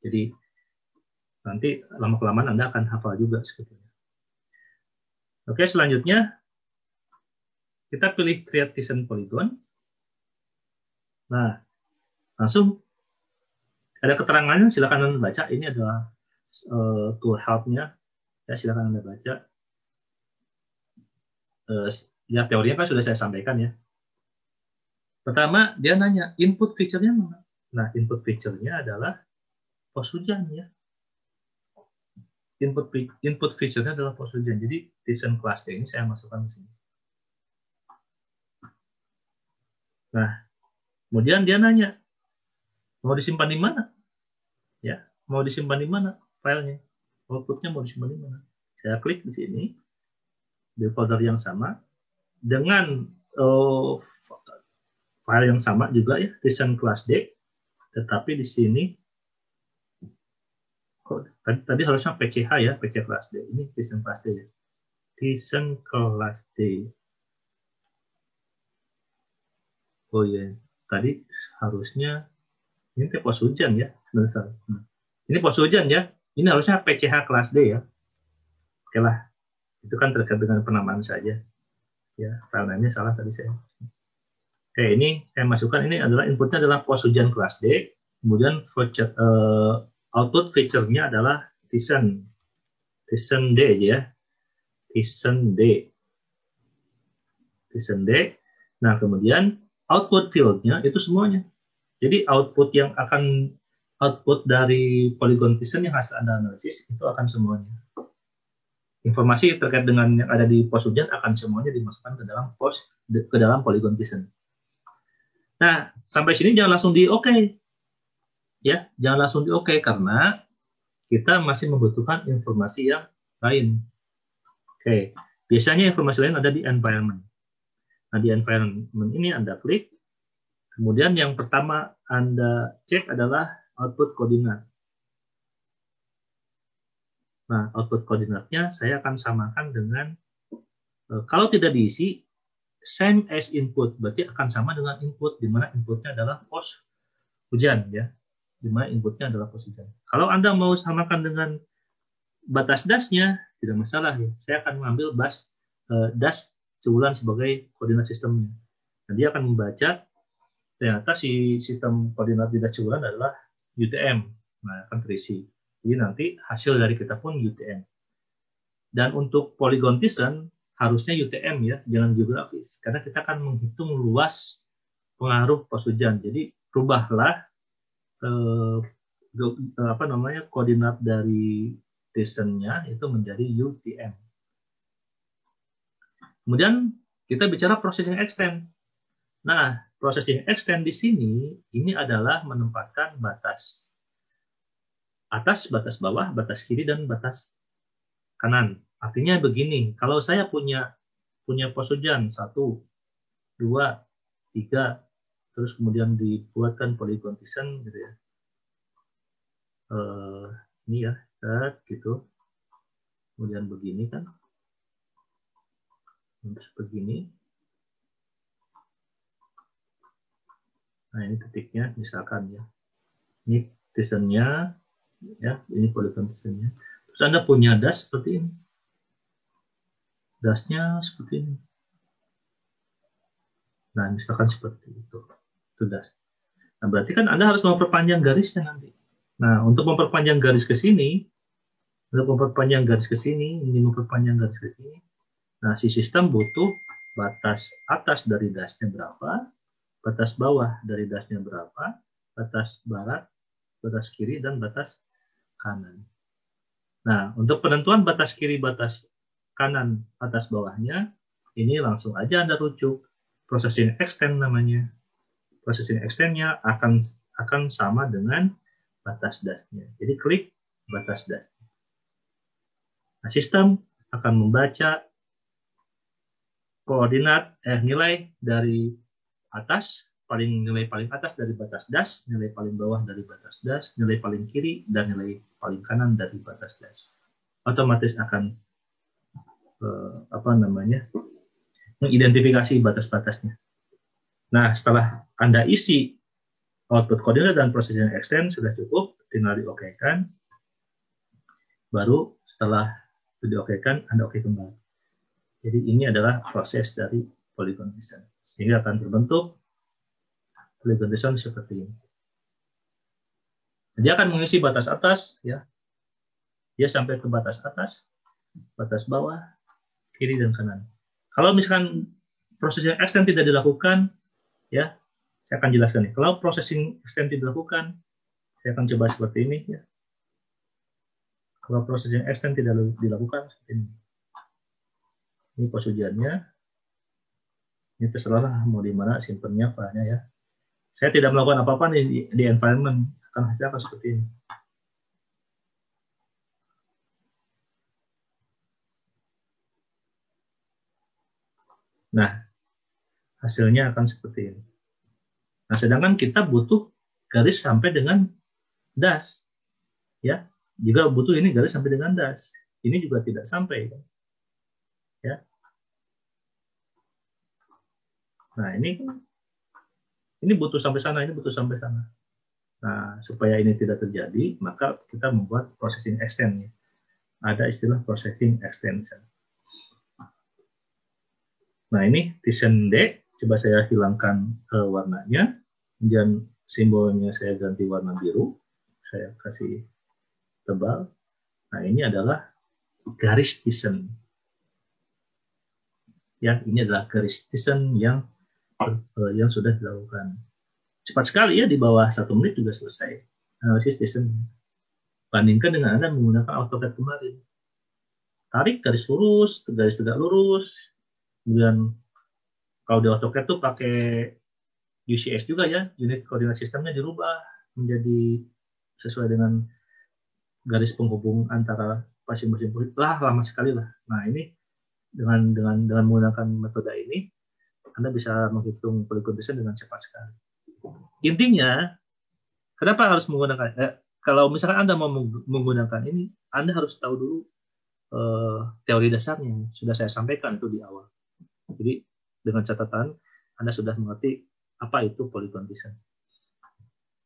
Jadi nanti lama-kelamaan Anda akan hafal juga sebetulnya. Oke, selanjutnya kita pilih Create Thyssen Polygon. Nah, langsung ada keterangannya, silakan Anda baca. Ini adalah tool help-nya. Ya, silakan Anda baca. Ya, teorinya kan sudah saya sampaikan ya. Pertama, dia nanya, input feature-nya mana? Nah, input feature-nya adalah pos hujan ya. Input feature-nya adalah pos hujan. Jadi, Thyssen Class D ini saya masukkan di sini. Nah, kemudian dia nanya, mau disimpan di mana? Ya, mau disimpan di mana filenya? Output-nya mau disimpan di mana? Saya klik di sini, di folder yang sama, dengan file yang sama juga ya, Thyssen Class D, tetapi di sini tadi harusnya PCH ya, PC Class D. Ini Thyssen Class D ya. Thyssen Class D. Oh iya, tadi harusnya ini pos hujan ya. Ini pos hujan ya. Ini harusnya PCH Class D ya. Oke lah, itu kan terkait dengan penamaan saja. Ya, filenya salah tadi saya. Oke, ini saya masukkan, ini adalah inputnya adalah pos hujan kelas D, kemudian output feature-nya adalah Thyssen D ya, Thyssen D. Nah, kemudian output field-nya itu semuanya. Jadi output dari Polygon Thyssen yang hasil Anda analisis itu akan semuanya. Informasi terkait dengan yang ada di pos hujan akan semuanya dimasukkan ke dalam Polygon Thyssen. Nah, sampai sini jangan langsung di OK. Ya, jangan langsung di OK karena kita masih membutuhkan informasi yang lain. Oke, biasanya informasi lain ada di environment. Nah, di environment ini Anda klik. Kemudian yang pertama Anda cek adalah output koordinat. Nah, output koordinatnya saya akan samakan dengan, kalau tidak diisi, same as input, berarti akan sama dengan input, di mana inputnya adalah pos hujan ya, di mana inputnya adalah pos hujan. Kalau Anda mau samakan dengan batas dasnya, tidak masalah ya. Saya akan mengambil das sebulan sebagai koordinat sistemnya. Nah, dia akan membaca ternyata si sistem koordinat tidak bulan adalah UTM. Nah, akan terisi. Jadi nanti hasil dari kita pun UTM. Dan untuk polygon Thiessen harusnya UTM ya, jangan geografis. Karena kita akan menghitung luas pengaruh pos hujan. Jadi rubahlah koordinat dari Thiessen-nya itu menjadi UTM. Kemudian kita bicara processing extend. Nah, processing extend di sini ini adalah menempatkan batas atas, batas bawah, batas kiri, dan batas kanan. Artinya begini, kalau saya punya pos hujan 1, 2, 3, terus kemudian dibuatkan polygon Thiessen gitu ya. Ini ya, gitu. Kemudian begini kan. Terus begini. Nah, ini titiknya misalkan ya. Ini Thiessen-nya ya, ini polygon Thiessen-nya. Terus Anda punya das seperti ini. Dasnya seperti ini. Nah, misalkan seperti itu. Itu das. Nah, berarti kan Anda harus memperpanjang garisnya nanti. Nah, untuk memperpanjang garis ke sini, ini memperpanjang garis ke sini. Nah, si sistem butuh batas atas dari dasnya berapa, batas bawah dari dasnya berapa, batas barat, batas kiri, dan batas kanan. Nah, untuk penentuan batas kiri, batas kanan, batas bawahnya, ini langsung aja Anda rujuk. Processing extend namanya. Processing extend-nya akan sama dengan batas dasnya. Jadi klik batas das. Nah, sistem akan membaca koordinat nilai dari atas, nilai paling atas dari batas das, nilai paling bawah dari batas das, nilai paling kiri, dan nilai paling kanan dari batas das. Otomatis akan mengidentifikasi batas-batasnya. Nah, setelah Anda isi output koordinat dan processing extend sudah cukup, tinggal di-OK-kan. Baru setelah di-OK-kan, Anda OK kembali. Jadi ini adalah proses dari polygon Thiessen. Sehingga akan terbentuk polygon Thiessen seperti ini. Dia akan mengisi batas atas, ya. Dia sampai ke batas atas, batas bawah, kiri dan kanan. Kalau misalkan processing extend tidak dilakukan, ya, saya akan jelaskan nih. Kalau processing extend tidak dilakukan, saya akan coba seperti ini, ya. Kalau processing extend tidak dilakukan, seperti ini. Ini pos hujannya. Ini terserah mau di mana simpennya filenya ya. Saya tidak melakukan apa-apa di environment, akan hasilnya akan seperti ini. Nah, hasilnya akan seperti ini. Nah, sedangkan kita butuh garis sampai dengan das. Ya, juga butuh ini garis sampai dengan das. Ini juga tidak sampai. Ya. Nah, ini butuh sampai sana, ini butuh sampai sana. Nah, supaya ini tidak terjadi, maka kita membuat processing extend. Ya. Ada istilah processing extension. Nah, ini Thiessen D. Coba saya hilangkan warnanya. Dan simbolnya saya ganti warna biru. Saya kasih tebal. Nah, ini adalah garis Thiessen. Ya, ini adalah garis Thiessen yang sudah dilakukan. Cepat sekali ya, di bawah 1 menit juga selesai analisis Thiessen. Bandingkan dengan Anda menggunakan AutoCAD kemarin. Tarik garis lurus, garis tegak lurus. Kemudian kalau di AutoCAD tuh pakai UCS juga ya, unit koordinat sistemnya dirubah menjadi sesuai dengan garis penghubung antara masing-masing poin. Lama sekali lah. Nah, ini dengan menggunakan metode ini, Anda bisa menghitung polygon Thiessen dengan cepat sekali. Intinya, kenapa harus menggunakan? Kalau misalkan Anda mau menggunakan ini, Anda harus tahu dulu teori dasarnya. Sudah saya sampaikan itu di awal. Jadi dengan catatan Anda sudah mengerti apa itu polygon Thiessen.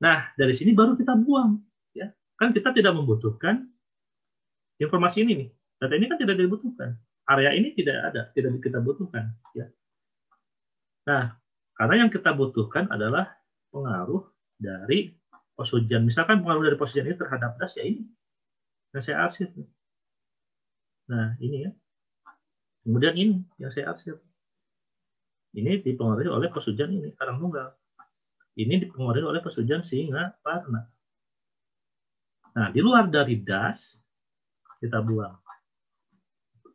Nah, dari sini baru kita buang, ya. Kan kita tidak membutuhkan informasi ini nih. Data ini kan tidak dibutuhkan. Area ini tidak kita butuhkan, ya. Nah, karena yang kita butuhkan adalah pengaruh dari pos hujan. Misalkan pengaruh dari pos hujan ini terhadap das ya ini. Yang saya arsip. Nah, ini ya. Kemudian ini yang saya arsip. Ini dipengaruhi oleh pos hujan ini, Karangtunggal. Ini dipengaruhi oleh pos hujan Singaparna. Nah, di luar dari das, kita buang.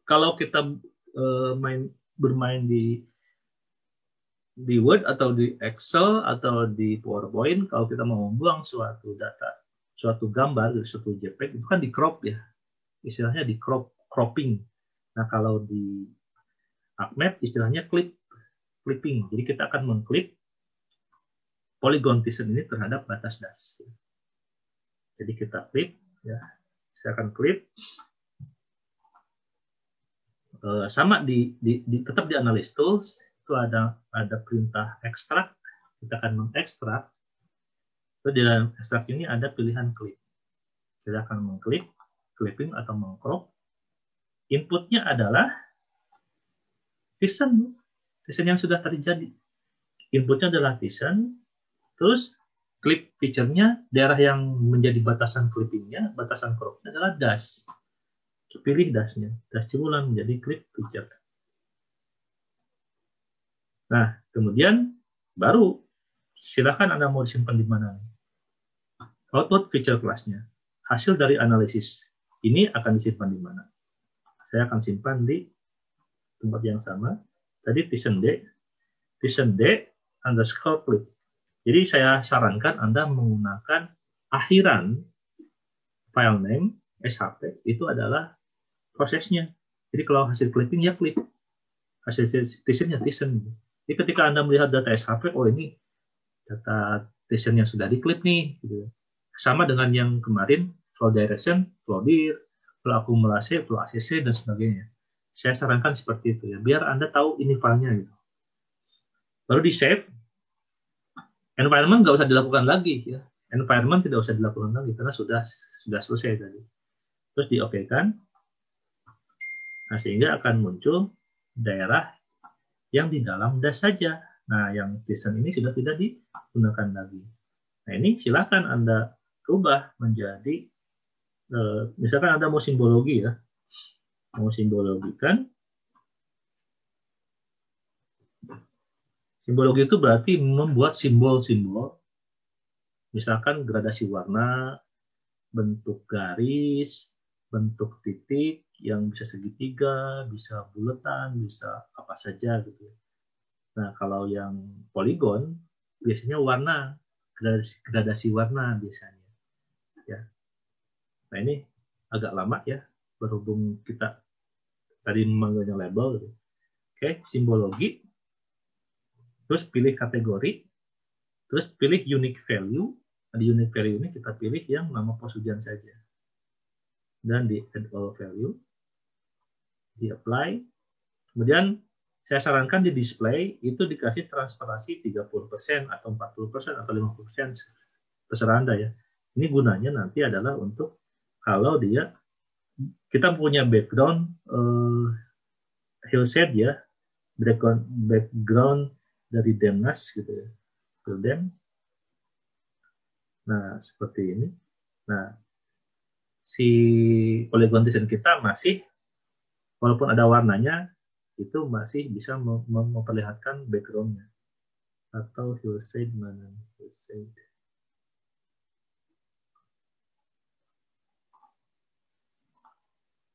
Kalau kita bermain di Word atau di Excel atau di PowerPoint, kalau kita mau membuang suatu data, suatu gambar, suatu JPEG, itu kan di crop ya. Istilahnya di cropping. Nah, kalau di ArcMap, istilahnya clipping. Jadi kita akan mengklip polygon Thyssen ini terhadap batas das. Jadi kita klip, ya. Saya akan klip. Sama tetap di Analysis Tools itu ada perintah ekstrak. Kita akan mengekstrak. Terus di dalam ekstrak ini ada pilihan klip. Kita akan mengklip, clipping atau mengcrop. Inputnya adalah Thyssen yang sudah terjadi. Inputnya adalah Thyssen. Terus clip feature-nya, daerah yang menjadi batasan clippingnya, batasan crop-nya adalah das. Pilih dasnya. Das Cibulan menjadi clip feature. Nah, kemudian baru silakan Anda mau disimpan di mana. Output feature class-nya. Hasil dari analisis ini akan disimpan di mana. Saya akan simpan di tempat yang sama. Tadi Thyssen D underscore clip. Jadi saya sarankan Anda menggunakan akhiran file name SHP itu adalah prosesnya. Jadi kalau hasil clipping ya clip, hasil Thyssen ya Thyssen. Jadi ketika Anda melihat data SHP, oh ini data Thyssen yang sudah diklip nih. Gitu. Sama dengan yang kemarin, flow direction, flow dir, flow akumulasi, flow ACC, dan sebagainya. Saya sarankan seperti itu ya, biar Anda tahu ini filenya. Gitu. Baru di save. Environment nggak usah dilakukan lagi ya. Environment tidak usah dilakukan lagi karena sudah selesai tadi. Terus di OK kan. Nah, sehingga akan muncul daerah yang di dalam das saja. Nah, yang Thyssen ini sudah tidak digunakan lagi. Nah, ini silakan Anda rubah menjadi misalkan Anda mau simbologi ya. Mau simbologikan. Simbologi itu berarti membuat simbol-simbol, misalkan gradasi warna, bentuk garis, bentuk titik yang bisa segitiga, bisa buletan, bisa apa saja gitu. Nah, kalau yang poligon biasanya warna, gradasi warna biasanya. Ya. Nah, ini agak lama ya, berhubung kita tadi memanggilnya label. Gitu. Oke, simbologi. Terus pilih kategori, terus pilih unique value. Di unique value ini kita pilih yang nama pos hujan saja. Dan di add all value, di apply. Kemudian saya sarankan di display itu dikasih transparansi 30% atau 40% atau 50%. Terserah Anda ya. Ini gunanya nanti adalah untuk kalau kita punya background hillside ya, background dari Demnas gitu ya, Dem. Nah seperti ini. Nah si polygon Thyssen kita masih, walaupun ada warnanya, itu masih bisa memperlihatkan backgroundnya. Atau hillside mana? Hillside.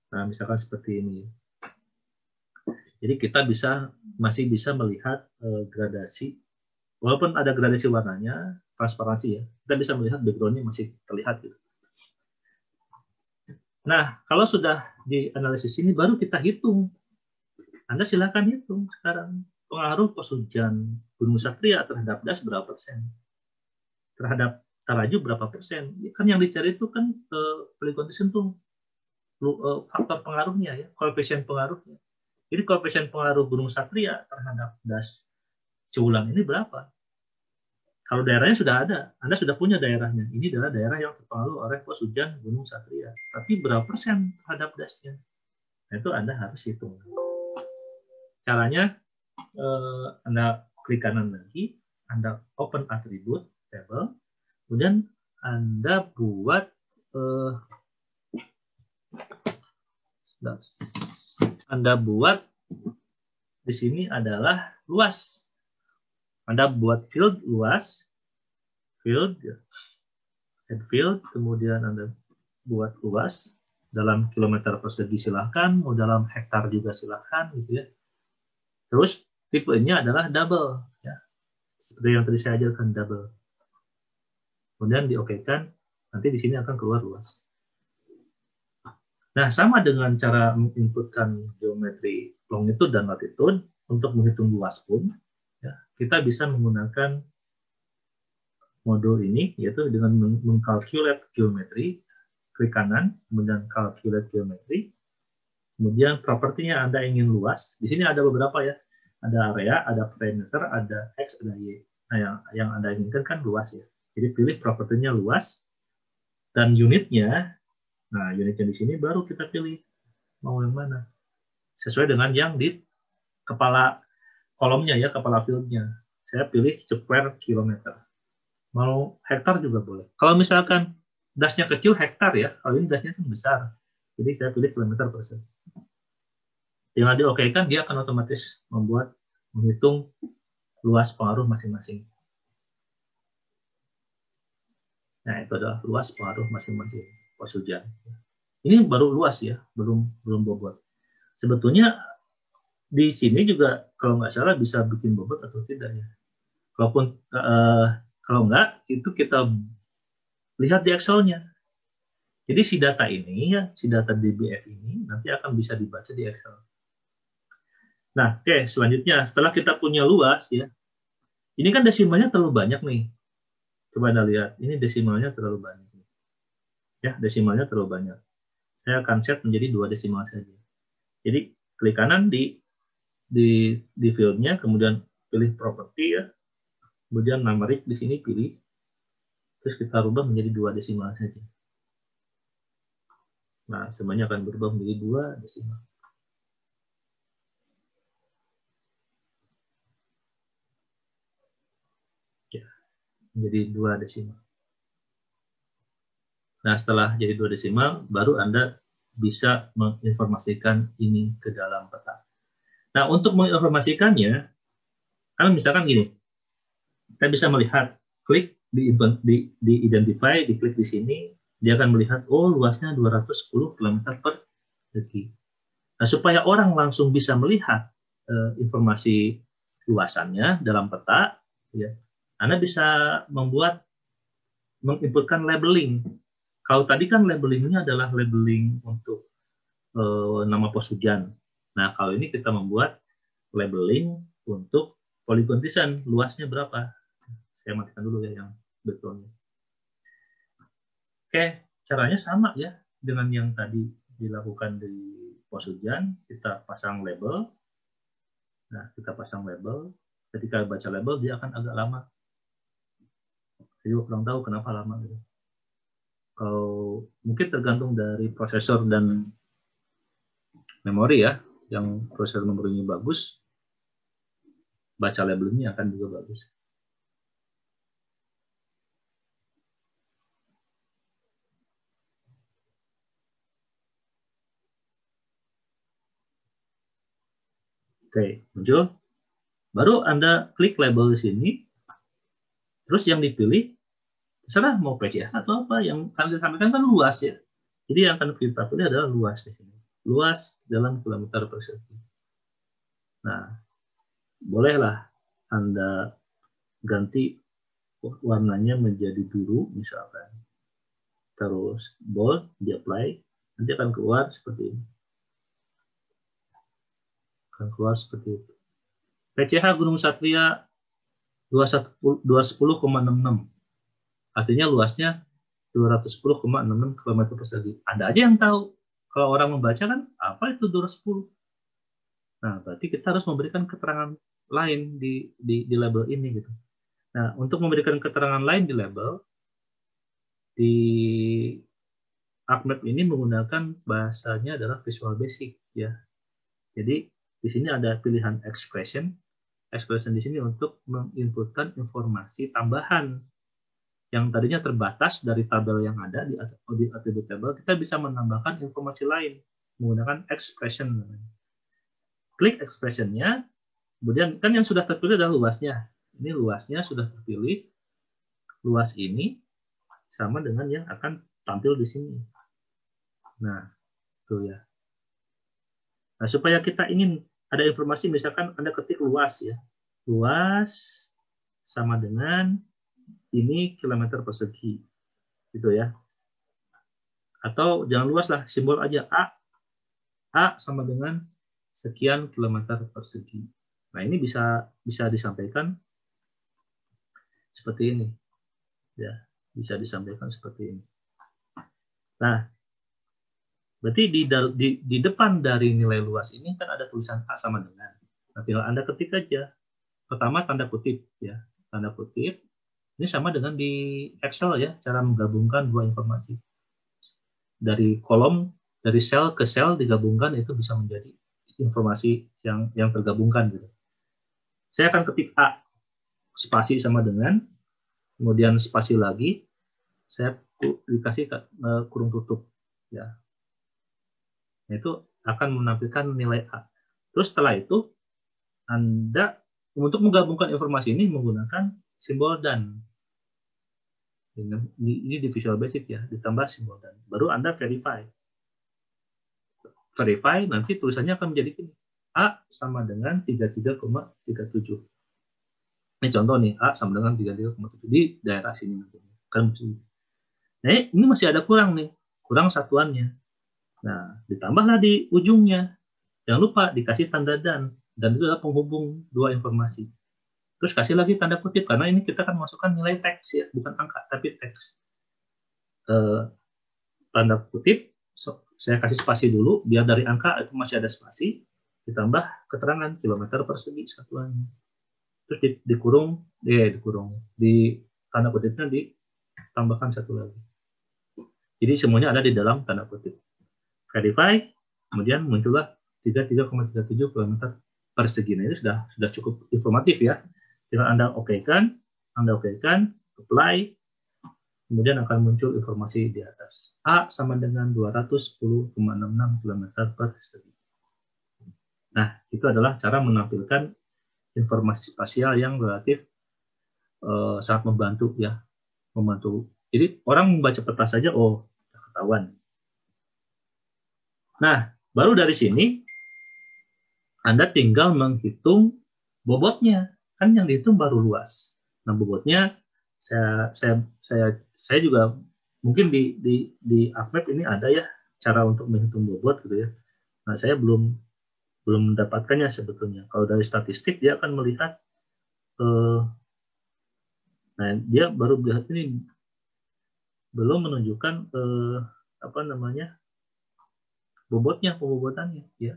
Nah misalkan seperti ini. Jadi kita masih bisa melihat gradasi, walaupun ada gradasi warnanya, transparansi ya, kita bisa melihat backgroundnya masih terlihat gitu. Nah, kalau sudah di analisis ini, baru kita hitung. Anda silakan hitung sekarang pengaruh pos hujan Gunung Satria terhadap das berapa persen, terhadap Taraju berapa persen. Kan yang dicari itu kan polygon Thyssen tuh faktor pengaruhnya ya, koefisien pengaruhnya. Jadi koefisien pengaruh Gunung Satria terhadap das Cibulan ini berapa? Kalau daerahnya sudah ada, Anda sudah punya daerahnya. Ini adalah daerah yang terpengaruh oleh pos hujan Gunung Satria. Tapi berapa persen terhadap dasnya? Nah, itu Anda harus hitung. Caranya, Anda klik kanan lagi, Anda open atribut, table, kemudian Anda buat di sini adalah luas. Anda buat field luas, field, kemudian Anda buat luas dalam kilometer persegi silahkan, mau dalam hektar juga silahkan, gitu ya. Terus tipenya adalah double, ya, seperti yang tadi saya ajarkan, double. Kemudian diokekan, nanti di sini akan keluar luas. Nah, sama dengan cara menginputkan geometri longitude dan latitude untuk menghitung luas pun, ya, kita bisa menggunakan modul ini, yaitu dengan mengkalkulate geometri, klik kanan, kemudian calculate geometri, kemudian propertinya Anda ingin luas. Di sini ada beberapa ya, ada area, ada perimeter, ada X, ada Y. Nah, yang Anda inginkan kan luas ya. Jadi pilih propertinya luas, dan unitnya, nah unitnya di sini baru kita pilih mau yang mana. Sesuai dengan yang di kepala kolomnya ya, kepala fieldnya. Saya pilih square kilometer. Mau hektar juga boleh. Kalau misalkan dasnya kecil hektar ya, kalau ini dasnya kan besar. Jadi saya pilih kilometer persen. Tinggal diokekan, dia akan otomatis menghitung luas pengaruh masing-masing. Nah, itu adalah luas pengaruh masing-masing pos hujan. Ini baru luas ya, belum bobot. Sebetulnya di sini juga kalau nggak salah bisa bikin bobot atau tidak ya. Kalau nggak, itu kita lihat di Excel-nya. Jadi si data ini ya, si data DBF ini nanti akan bisa dibaca di Excel. Nah, oke, selanjutnya setelah kita punya luas ya, ini kan desimalnya terlalu banyak nih. Coba Anda lihat, ini desimalnya terlalu banyak. Ya, desimalnya terlalu banyak. Saya akan set menjadi 2 desimal saja. Jadi klik kanan di field-nya, kemudian pilih properti ya, kemudian numeric di sini pilih, terus kita rubah menjadi 2 desimal saja. Nah, semuanya akan berubah menjadi 2 desimal. Ya, menjadi 2 desimal. Nah, setelah jadi 2 desimal, baru Anda bisa menginformasikan ini ke dalam peta. Nah, untuk menginformasikannya, kan misalkan gini, kita bisa melihat, klik di identify, diklik di sini, dia akan melihat, oh luasnya 210 km per persegi. Nah, supaya orang langsung bisa melihat informasi luasannya dalam peta, ya, Anda bisa menginputkan labeling. Kalau tadi kan labelingnya adalah labeling untuk nama pos hujan. Nah, kalau ini kita membuat labeling untuk polygon design, luasnya berapa. Saya matikan dulu ya yang background-nya. Oke, caranya sama ya dengan yang tadi dilakukan di pos hujan. Kita pasang label. Nah, kita pasang label. Ketika baca label, dia akan agak lama. Saya juga kurang tahu kenapa lama gitu. Kalau mungkin tergantung dari prosesor dan memori ya, yang prosesor memorinya bagus, baca labelnya akan juga bagus. Oke, muncul. Baru Anda klik label di sini, terus yang dipilih, terserah mau PCH atau apa, yang kami sampaikan kan luas ya. Jadi yang akan kita pilih adalah luas di sini. Luas dalam kilometer persegi. Nah, bolehlah Anda ganti warnanya menjadi biru misalkan. Terus bold, di apply, nanti akan keluar seperti ini. Akan keluar seperti itu. PCH Gunung Satria 210,66. Artinya luasnya 210,66 km persegi. Ada aja yang tahu. Kalau orang membaca kan, apa itu 210? Nah, berarti kita harus memberikan keterangan lain di label ini gitu. Nah, untuk memberikan keterangan lain di label, di ArcMap ini menggunakan bahasanya adalah Visual Basic ya. Jadi di sini ada pilihan expression di sini untuk menginputkan informasi tambahan yang tadinya terbatas dari tabel yang ada di atribut tabel, kita bisa menambahkan informasi lain menggunakan expression. Klik expression-nya, kemudian kan yang sudah terpilih adalah luasnya. Ini luasnya sudah terpilih. Luas ini sama dengan yang akan tampil di sini. Nah, tuh ya. Nah, supaya kita ingin ada informasi, misalkan Anda ketik luas ya. Luas sama dengan ini kilometer persegi, gitu ya. Atau jangan luas lah, simbol aja A. A sama dengan sekian kilometer persegi. Nah, ini bisa disampaikan seperti ini. Ya, bisa disampaikan seperti ini. Nah, berarti di depan dari nilai luas ini kan ada tulisan A sama dengan. Nah, tinggal Anda ketik aja. Pertama tanda kutip ya. Tanda kutip ini sama dengan di Excel ya, cara menggabungkan dua informasi. Dari kolom, dari sel ke sel digabungkan itu bisa menjadi informasi yang tergabungkan gitu. Saya akan ketik A, spasi sama dengan, kemudian spasi lagi, saya dikasih kurung tutup ya. Nah, itu akan menampilkan nilai A. Terus setelah itu Anda untuk menggabungkan informasi ini menggunakan simbol dan. Ini di Visual Basic ya, ditambah simbol dan. Baru Anda verify. Verify nanti tulisannya akan menjadi ini. A sama dengan 33,37. Ini contoh nih, A sama dengan 33,37 di daerah sini. Nah, ini masih ada kurang nih, kurang satuannya. Nah, ditambahlah di ujungnya. Jangan lupa dikasih tanda dan itu adalah penghubung dua informasi. Terus kasih lagi tanda kutip, karena ini kita akan masukkan nilai teks ya, bukan angka, tapi teks. Tanda kutip, saya kasih spasi dulu, biar dari angka itu masih ada spasi, ditambah keterangan kilometer persegi satuannya. Terus dikurung, di tanda kutipnya ditambahkan satu lagi. Jadi semuanya ada di dalam tanda kutip. Verify, kemudian muncullah 33,37 km persegi. Nah, ini sudah cukup informatif ya. Tinggal Anda okekan, apply, kemudian akan muncul informasi di atas. A sama dengan 210,66 km persegi. Nah, itu adalah cara menampilkan informasi spasial yang relatif sangat membantu ya. Jadi orang membaca peta saja, oh, ketahuan. Nah, baru dari sini Anda tinggal menghitung bobotnya. Kan yang dihitung baru luas. Nah, bobotnya saya juga mungkin di AppMap ini ada ya cara untuk menghitung bobot gitu ya. Nah, saya belum mendapatkannya sebetulnya. Kalau dari statistik dia akan melihat nah, dia baru lihat ini belum menunjukkan pembobotannya ya.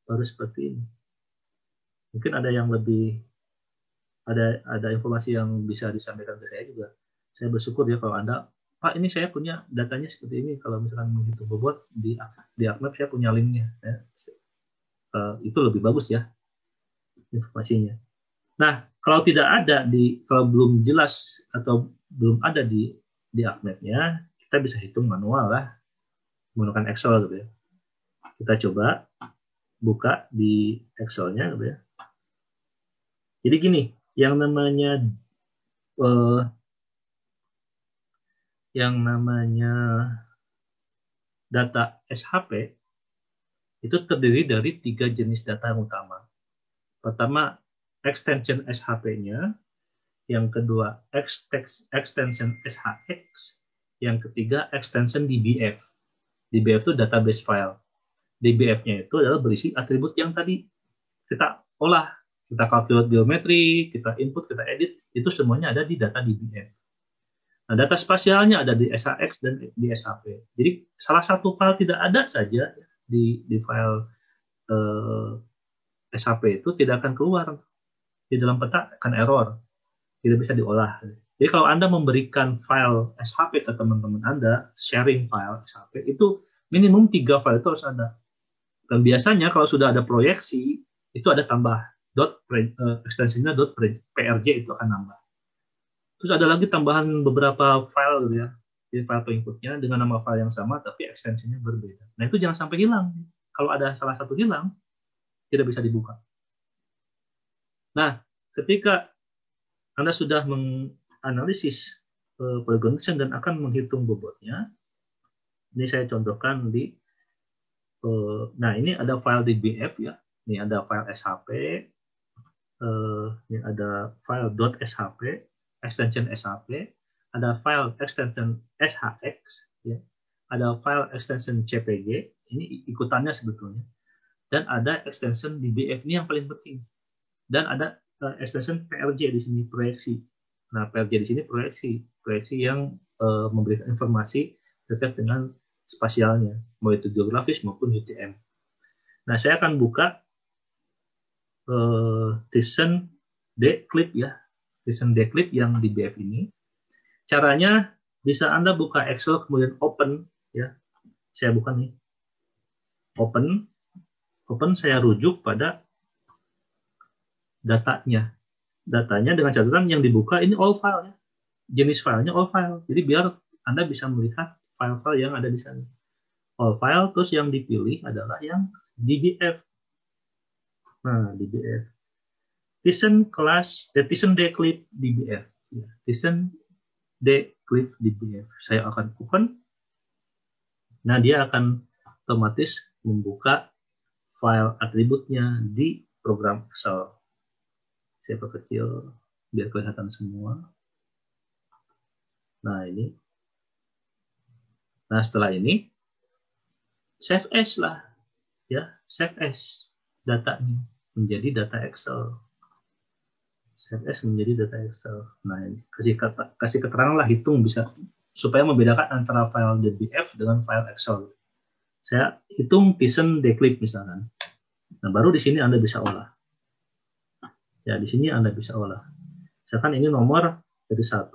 Baru seperti ini. Mungkin ada yang lebih ada informasi yang bisa disampaikan ke saya juga. Saya bersyukur ya kalau Anda, Pak, ini saya punya datanya seperti ini. Kalau misalkan menghitung bobot di AppMap saya punya linknya. Ya. Itu lebih bagus ya informasinya. Nah, kalau tidak ada kalau belum jelas atau belum ada di AppMap-nya, kita bisa hitung manual lah menggunakan Excel gitu ya. Kita coba buka di Excel-nya gitu ya. Jadi gini, yang namanya data SHP itu terdiri dari 3 jenis data yang utama. Pertama, extension SHP-nya, yang kedua, extension SHX, yang ketiga, extension DBF. DBF itu database file. DBF-nya itu adalah berisi atribut yang tadi kita olah, kita calculate geometri, kita input, kita edit, itu semuanya ada di data DBF. Nah, data spasialnya ada di SHX dan di SHP. Jadi, salah satu file tidak ada saja di file SHP itu tidak akan keluar. Di dalam peta akan error. Tidak bisa diolah. Jadi, kalau Anda memberikan file SHP ke teman-teman Anda, sharing file SHP, itu minimum 3 file itu harus ada. Dan biasanya kalau sudah ada proyeksi, itu ada tambah extensinya .prj itu akan nambah. Terus ada lagi tambahan beberapa file gitu ya. Jadi file pengikutnya dengan nama file yang sama tapi ekstensinya berbeda. Nah itu jangan sampai hilang. Kalau ada salah satu hilang, tidak bisa dibuka. Nah, ketika Anda sudah menganalisis polygon condition dan akan menghitung bobotnya, ini saya contohkan di, nah ini ada file di BF ya. Ini ada file SHP, ini ada file .shp, extension SHP, ada file extension SHX, ya. Ada file extension CPG, ini ikutannya sebetulnya, dan ada extension di BF ini yang paling penting, dan ada extension PRJ di sini, proyeksi. Nah, PRJ di sini proyeksi yang memberikan informasi terkait dengan spasialnya, mau itu geografis maupun UTM. Nah, saya akan buka Tizen Declip ya, Tizen Declip yang di BF ini. Caranya bisa Anda buka Excel kemudian open ya. Saya buka nih. Open saya rujuk pada datanya. Datanya dengan catatan yang dibuka ini all file ya. Jenis filenya all file. Jadi biar Anda bisa melihat file-file yang ada di sana. All file, terus yang dipilih adalah yang DBF. Nah, DBF. Tizen Declip DBF. Ya, Tizen Declip DBF. Saya akan open. Nah, dia akan otomatis membuka file atributnya di program Excel. Saya perkecil biar kelihatan semua. Nah, ini. Nah, setelah ini save as lah. Ya, save as datanya menjadi data Excel. Save as menjadi data Excel. Nah, ini kasih keterangan lah, hitung bisa supaya membedakan antara file DBF dengan file Excel. Saya hitung Tizen Declip misalkan. Nah, baru di sini Anda bisa olah. Ya, di sini Anda bisa olah. Misalkan ini nomor dari 1,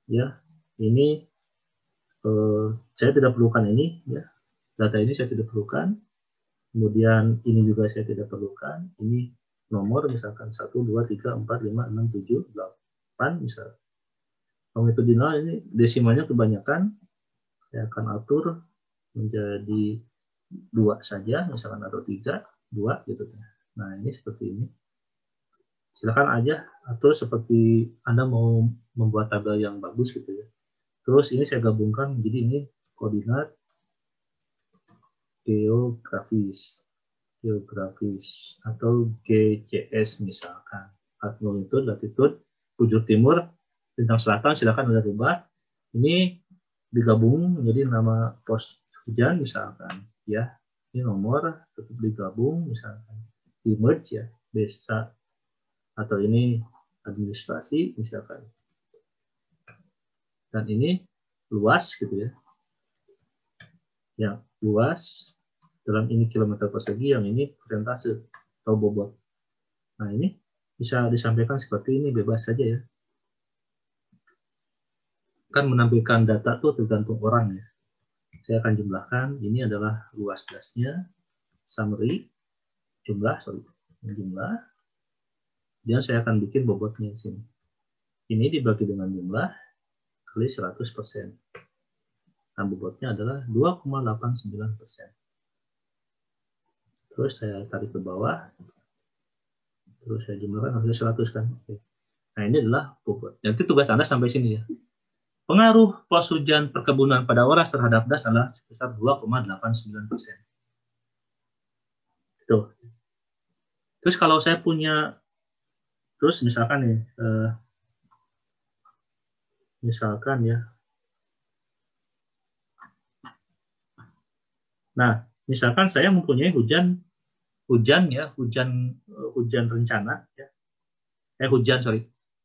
ya. Ini saya tidak perlukan ini, ya. Data ini saya tidak perlukan. Kemudian ini juga saya tidak perlukan. Ini nomor misalkan 1, 2, 3, 4, 5, 6, 7, 8 misalkan. Longitudinal ini desimalnya kebanyakan. Saya akan atur menjadi 2 saja, misalkan atau 3, 2 gitu. Nah, ini seperti ini. Silakan aja atur seperti Anda mau membuat tabel yang bagus gitu ya. Terus ini saya gabungkan, jadi ini koordinat geografis atau GCS misalkan. Longitude, latitude, ujung timur, bintang selatan silakan Anda rubah. Ini digabung menjadi nama pos hujan misalkan ya. Ini nomor tetap digabung misalkan di merge ya, desa atau ini administrasi misalkan. Dan ini luas gitu ya. Yang luas dalam ini kilometer persegi, yang ini persentase atau bobot. Nah, ini bisa disampaikan seperti ini, bebas saja ya. Kan menampilkan data tuh tergantung orang ya. Saya akan jumlahkan, ini adalah luas dasnya, summary, jumlah. Dan saya akan bikin bobotnya di sini. Ini dibagi dengan jumlah kali 100%. Nah, bobotnya adalah 2,89%. Terus saya tarik ke bawah. Terus saya jumlahkan hasilnya 100 kan. Oke. Nah, ini adalah bobot. Nanti tugas Anda sampai sini ya. Pengaruh pos hujan perkebunan pada Waras terhadap das adalah sebesar 2,89%. Tuh. Terus kalau saya punya, terus misalkan nih, misalkan ya. Nah, misalkan saya mempunyai hujan rencana ya.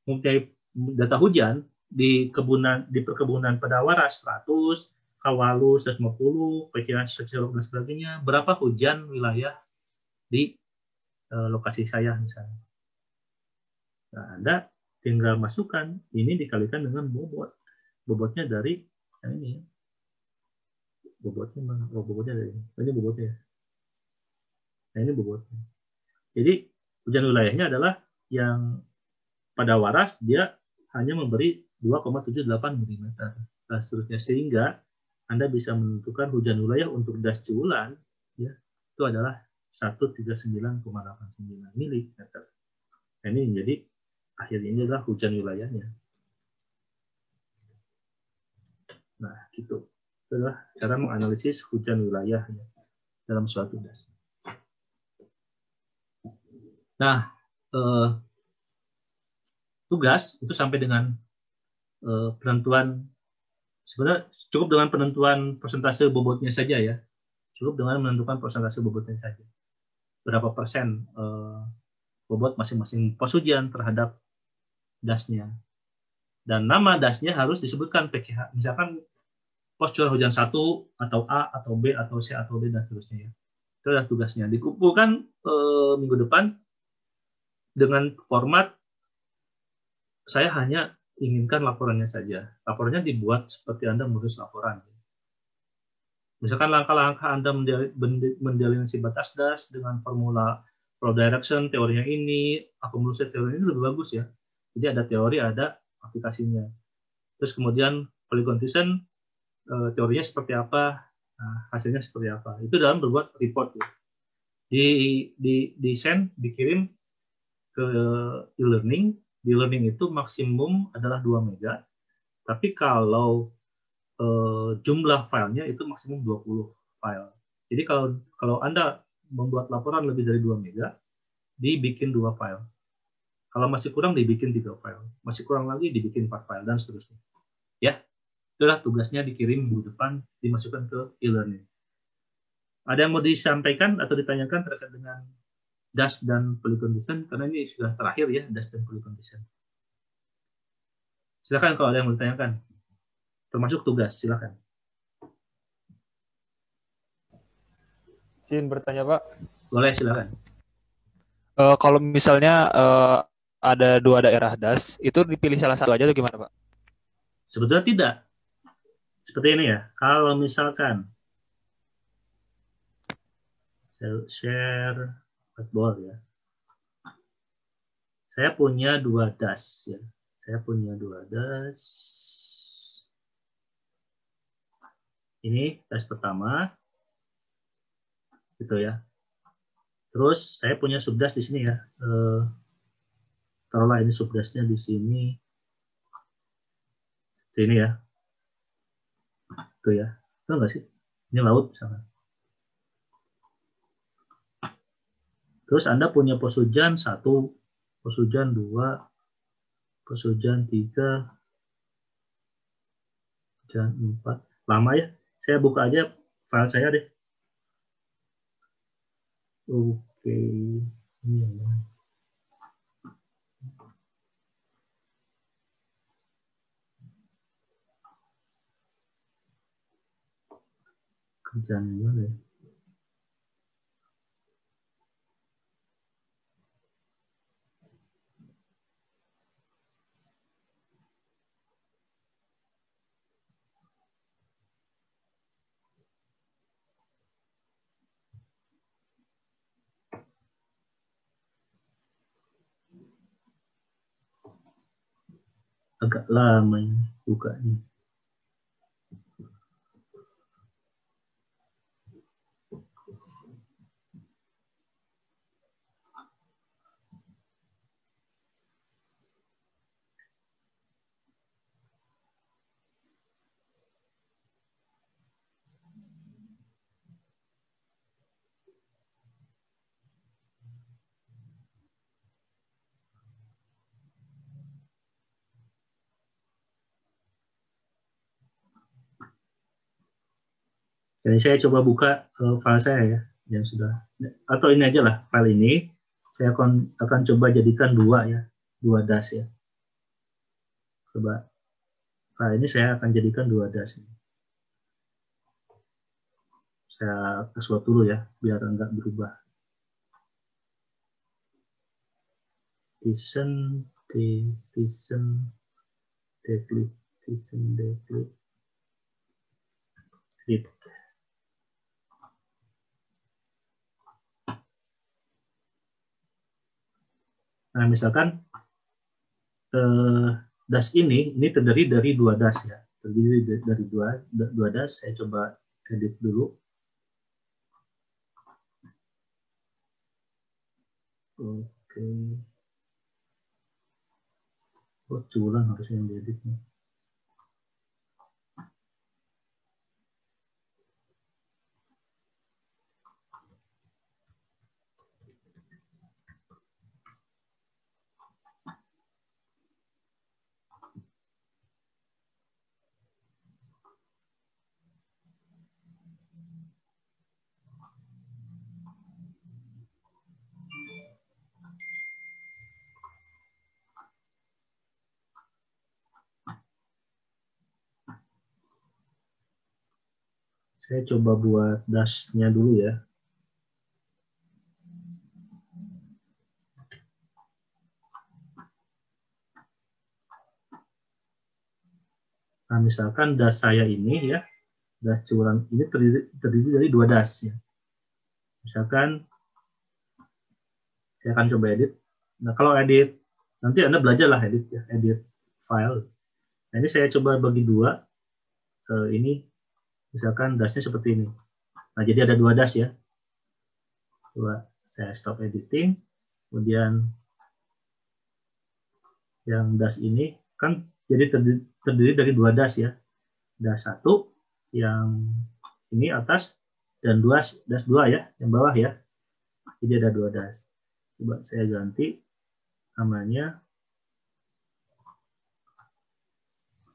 Mempunyai data hujan di perkebunan pada Waras 100, Kawalu 150, Pecinan 150 dan sebagainya. Berapa hujan wilayah di lokasi saya misalnya. Nah, Anda tinggal masukkan ini dikalikan dengan bobot. Bobotnya dari yang ini. Bobotnya mana? Oh, bobotnya dari ini. Ini bobotnya. Nah, ini bobotnya. Jadi hujan wilayahnya adalah yang pada Waras dia hanya memberi 2,78 mm. Nah, seterusnya, sehingga Anda bisa menentukan hujan wilayah untuk das Ciulan, ya, itu adalah 139,89 mm. Nah, ini menjadi akhirnya ini adalah hujan wilayahnya. Nah, gitu. Itu adalah cara menganalisis hujan wilayah ya, dalam suatu das. Nah, tugas itu sampai dengan penentuan, sebenarnya cukup dengan penentuan persentase bobotnya saja ya. Cukup dengan menentukan persentase bobotnya saja. Berapa persen bobot masing-masing pos hujan terhadap dasnya. Dan nama dasnya harus disebutkan PCH. Misalkan pos curah hujan 1 atau A atau B atau C atau D dan seterusnya ya. Itu adalah tugasnya. Dikumpulkan minggu depan dengan format saya hanya inginkan laporannya saja. Laporannya dibuat seperti Anda menulis laporan. Misalkan langkah-langkah Anda mendelineasi batas das dengan formula flow direction, teorinya ini, akumulasi teori ini lebih bagus ya. Jadi ada teori, ada aplikasinya. Terus kemudian polygon descent, teorinya seperti apa, nah, hasilnya seperti apa. Itu dalam berbuat report ya. Di send, dikirim ke e-learning. Di e-learning itu maksimum adalah 2 mega. Tapi kalau jumlah filenya itu maksimum 20 file. Jadi kalau Anda membuat laporan lebih dari 2 mega, dibikin 2 file. Kalau masih kurang, dibikin 3 file. Masih kurang lagi, dibikin 4 file, dan seterusnya. Ya, itulah tugasnya, dikirim minggu depan, dimasukkan ke e-learning. Ada yang mau disampaikan atau ditanyakan terkait dengan DAS dan polygon descent? Karena ini sudah terakhir ya, DAS dan polygon descent. Silakan kalau ada yang mau ditanyakan. Termasuk tugas, silakan. Izin bertanya, Pak. Boleh, silakan. Kalau misalnya ada 2 daerah DAS, itu dipilih salah satu aja atau gimana, Pak? Sebetulnya tidak. Seperti ini ya. Kalau misalkan share whiteboard ya. Saya punya 2 DAS ya. Saya punya 2 DAS. Ini DAS pertama. Gitu ya. Terus saya punya subdas di sini ya. Taruhlah ini subdasnya di sini. Ini ya. Itu ya. Itu enggak sih? Ini laut misalkan. Terus Anda punya pos hujan 1, pos hujan 2, pos hujan 3, hujan 4. Lama ya. Saya buka aja file saya deh. Oke. Ini yang mana? Kerjaan yang mana ya? Agak lama ini bukanya. Jadi saya coba buka file saya ya, yang sudah, atau ini aja lah, file ini saya akan coba jadikan 2 ya, 2 DAS ya. Coba file ini saya akan jadikan 2 DAS. Saya password dulu ya, biar enggak berubah. Descent, declip. Nah, misalkan das ini terdiri dari dua das ya. Terdiri dari dua das. Saya coba edit dulu. Oke. Oh, culang harusnya yang diedit nih. Saya coba buat das-nya dulu ya. Nah, misalkan das saya ini ya, das curam ini terdiri dari dua das ya. Misalkan saya akan coba edit. Nah, kalau edit, nanti Anda belajarlah edit ya, edit file. Nah, ini saya coba bagi dua. Ini misalkan dasnya seperti ini. Nah, jadi ada dua das ya. Coba saya stop editing. Kemudian yang das ini kan jadi terdiri dari dua das ya. Das satu yang ini atas dan das dua ya, yang bawah ya. Jadi ada dua das. Coba saya ganti namanya.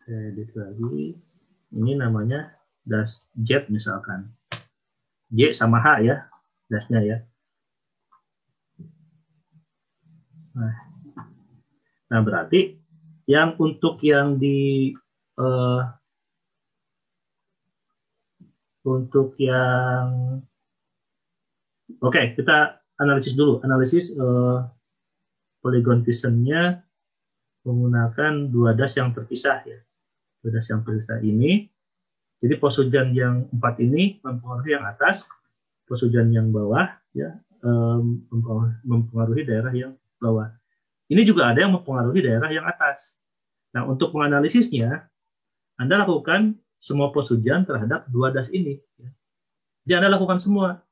Saya edit lagi. Ini namanya das Z misalkan. J sama H ya, dasnya ya. Nah, berarti yang untuk yang di oke, kita analisis dulu. Analisis polygon vision-nya menggunakan dua das yang terpisah ya. Dua das yang terpisah ini. Jadi posujan yang 4 ini mempengaruhi yang atas, posujan yang bawah ya mempengaruhi daerah yang bawah. Ini juga ada yang mempengaruhi daerah yang atas. Nah, untuk menganalisisnya, Anda lakukan semua posujan terhadap dua das ini. Jadi Anda lakukan semua.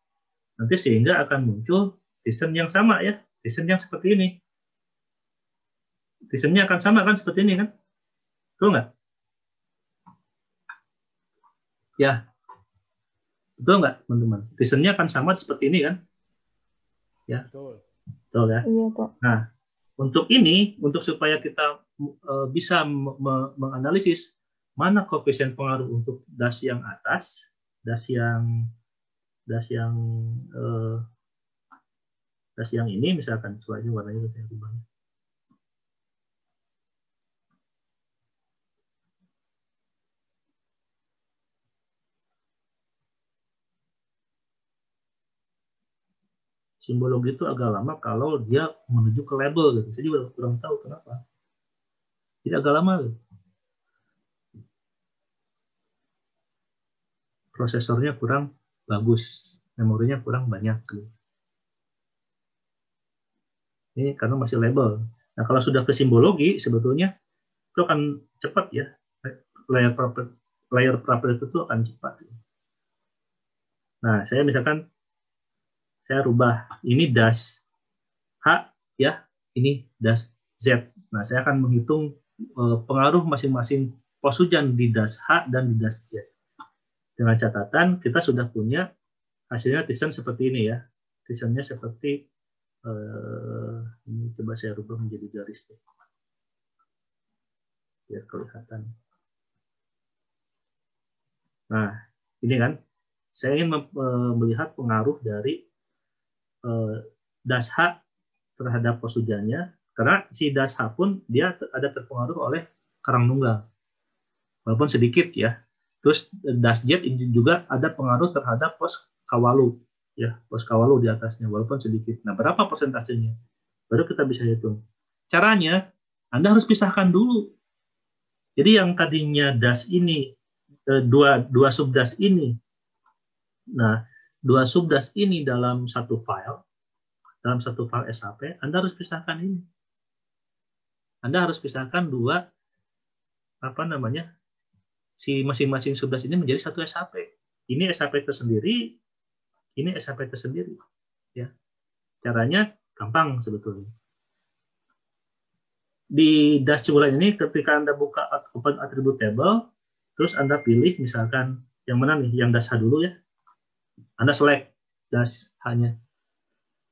Nanti sehingga akan muncul vision yang sama ya, vision yang seperti ini. Visionnya akan sama kan seperti ini kan? Betul nggak? Ya, betul nggak teman-teman? Visionnya akan sama seperti ini kan? Ya, betul ya. Iya, Pak. Nah, untuk ini, untuk supaya kita bisa menganalisis mana koefisien pengaruh untuk das yang atas, das yang ini misalkan, coba aja warnanya saya ubah. Simbologi itu agak lama kalau dia menuju ke label gitu. Saya juga kurang tahu kenapa. Jadi agak lama gitu. Prosesornya kurang bagus, memorinya kurang banyak gitu. Ini karena masih label. Nah, kalau sudah ke simbologi sebetulnya itu akan cepat ya. Layer property itu akan cepat. Nah, saya misalkan saya rubah ini das H ya, ini das Z. Nah, saya akan menghitung pengaruh masing-masing posujan di das H dan di das Z. Dengan catatan kita sudah punya hasilnya vision seperti ini ya. Visionnya seperti ini, coba saya rubah menjadi garis biar kelihatan. Nah, ini kan saya ingin melihat pengaruh dari das H terhadap posujannya, karena si das H pun dia ada terpengaruh oleh karang tunggal, walaupun sedikit ya. Terus das Z ini juga ada pengaruh terhadap pos kawalu, ya, pos kawalu di atasnya, walaupun sedikit. Nah, berapa persentasenya? Baru kita bisa hitung. Caranya, Anda harus pisahkan dulu. Jadi yang tadinya das ini, dua subdas ini, nah, dua subdas ini dalam satu file SAP, Anda harus pisahkan ini. Anda harus pisahkan dua si masing-masing subdas ini menjadi satu SHP. Ini SHP tersendiri, ini SHP tersendiri. Ya. Caranya gampang sebetulnya. Di dashboard ini ketika Anda buka open attribute table, terus Anda pilih misalkan yang mana nih, yang dash H dulu ya. Anda select dash H-nya.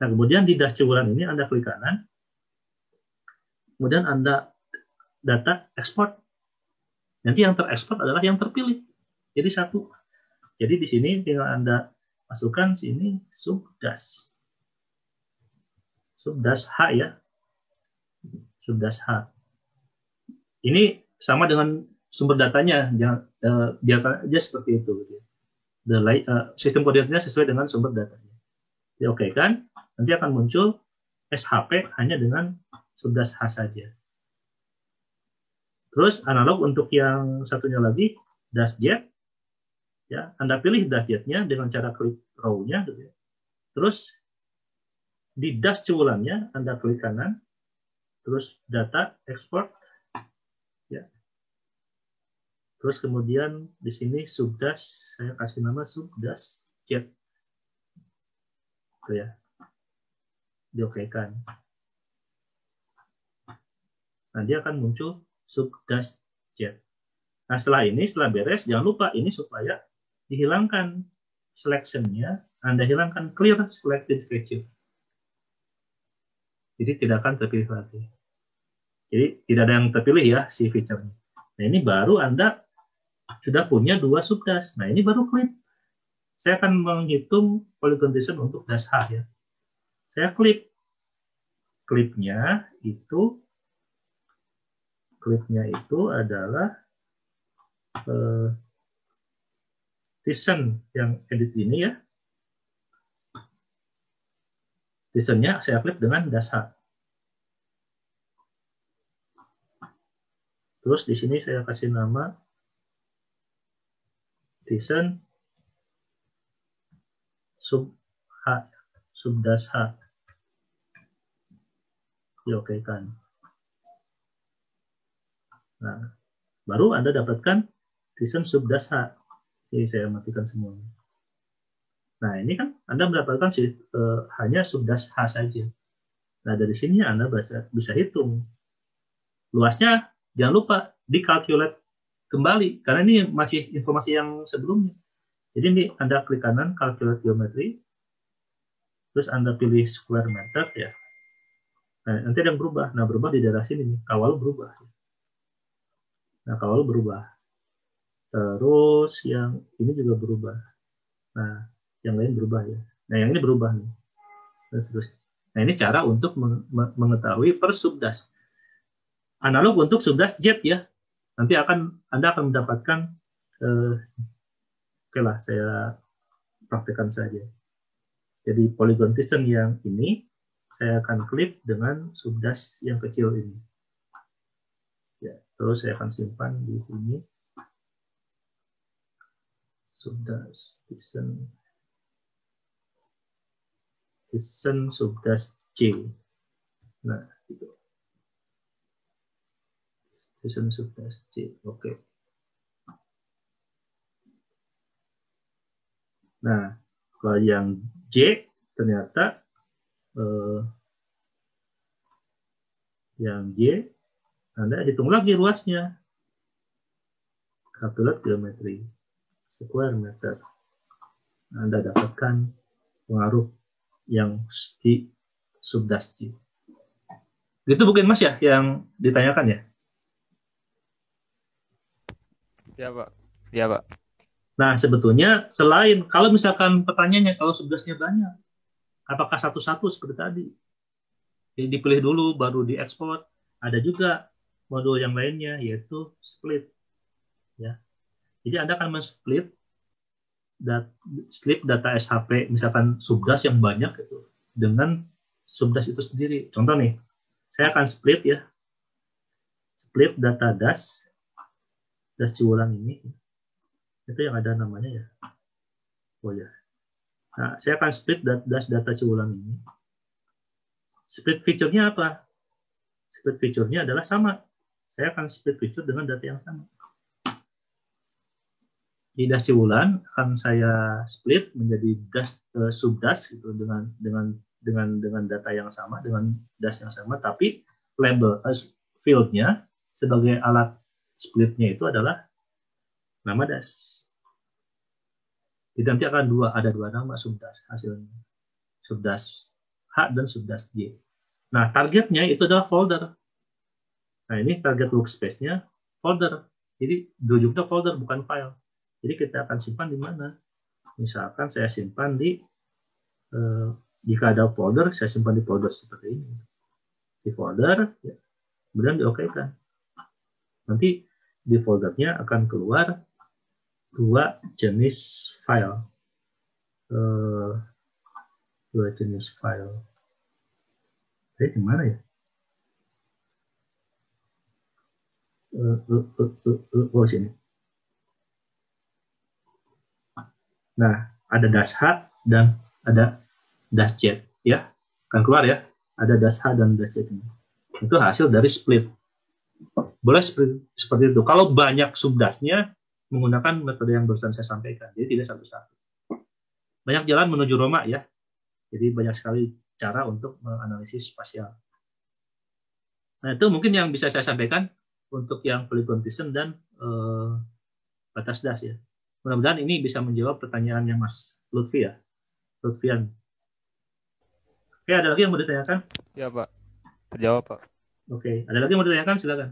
Nah, kemudian di dashboard ini Anda klik kanan, kemudian Anda data export. Nanti yang terekspor adalah yang terpilih. Jadi satu. Jadi di sini tinggal Anda masukkan sini subdash. Subdash H ya. Subdash H. Ini sama dengan sumber datanya, biarkan aja seperti itu. Sistem koordinatnya sesuai dengan sumber datanya. Oke kan? Nanti akan muncul SHP hanya dengan subdash H saja. Terus analog untuk yang satunya lagi, dashjet. Ya, Anda pilih dashjetnya dengan cara klik row-nya. Gitu ya. Terus di dash cuulannya Anda klik kanan. Terus data export. Ya. Terus kemudian di sini subdash, saya kasih nama subdashjet. Gitu ya. Diokekan. Nah, dia akan muncul subdashjet. Nah, setelah beres, jangan lupa ini supaya dihilangkan selection-nya, Anda hilangkan clear selected feature. Jadi tidak akan terpilih lagi. Jadi tidak ada yang terpilih ya si feature-nya. Nah, ini baru Anda sudah punya 2 subdash. Nah, ini baru clip. Saya akan menghitung polygon distance untuk dash H ya. Saya klik. Klipnya itu adalah Tizen yang edit ini ya. Tizennya saya klik dengan dash H. Terus di sini saya kasih nama Tizen subdash H. Diokekan. Nah, baru Anda dapatkan Tizen subdash H. Jadi saya matikan semuanya. Nah, ini kan Anda mendapatkan hanya subdash H saja. Nah, dari sini Anda bisa hitung. Luasnya jangan lupa dikalkulate kembali, karena ini masih informasi yang sebelumnya. Jadi ini Anda klik kanan, calculate geometry, terus Anda pilih square meter ya. Nah, nanti ada yang berubah. Nah, berubah di daerah sini nih, kawal berubah. Nah, kawal berubah. Terus yang ini juga berubah. Nah, yang lain berubah ya. Nah, yang ini berubah nih. Terus. Nah, ini cara untuk mengetahui per subdash. Analog untuk subdashjet ya. Nanti Anda akan mendapatkan oke lah, saya praktekkan saja. Jadi polygon Tizen yang ini saya akan klik dengan subdash yang kecil ini. Ya, terus saya akan simpan di sini. Subdash Tizen subdash C. Nah, gitu. Tizen subdash C. Oke. Nah, kalau yang J ternyata yang J Anda hitung lagi luasnya. Calculate geometry square meter. Anda dapatkan pengaruh yang di subdash J. Gitu mungkin Mas ya yang ditanyakan ya? Ya, Pak. Ya, Pak. Nah, sebetulnya selain kalau misalkan pertanyaannya kalau subdashnya banyak, apakah satu-satu seperti tadi? Jadi dipilih dulu baru diekspor. Ada juga modul yang lainnya yaitu split. Ya. Jadi Anda akan men-split data SHP misalkan subdash yang banyak itu dengan subdash itu sendiri. Contoh nih, saya akan split ya. Split data dash cuulan ini. Itu yang ada namanya ya. Oh ya. Nah, saya akan split data cuulan ini. Split feature-nya apa? Split feature-nya adalah sama. saya akan split picture dengan data yang sama. Di das Ciwulan akan saya split menjadi das subdas gitu dengan data yang sama, dengan das yang sama, tapi label field-nya sebagai alat splitnya itu adalah nama das. Jadi nanti akan ada dua nama subdas hasilnya, subdas H dan subdas J. Nah, targetnya itu adalah folder. Nah, ini target workspace-nya folder. Jadi rujuknya folder bukan file. Jadi kita akan simpan di mana? Misalkan saya simpan di jika ada folder, saya simpan di folder seperti ini. Di folder, ya, kemudian di-OK-kan. Nanti di foldernya akan keluar dua jenis file. Dua jenis file. Di mana ya? Oh, sini. Nah, ada dash H dan ada dash Z, ya. Akan keluar ya. Ada dash H dan dash Z ini. Itu hasil dari split. Boleh seperti itu. Kalau banyak subdasnya, menggunakan metode yang barusan saya sampaikan. Jadi tidak satu-satu. Banyak jalan menuju Roma ya. Jadi banyak sekali cara untuk menganalisis spasial. Nah, itu mungkin yang bisa saya sampaikan untuk yang polygon Thyssen dan batas das ya. Mudah-mudahan ini bisa menjawab pertanyaan yang Mas Lutfi ya. Lutfian. Oke, ada lagi yang mau ditanyakan? Ya, Pak. Terjawab, Pak. Oke, ada lagi yang mau ditanyakan? Silakan.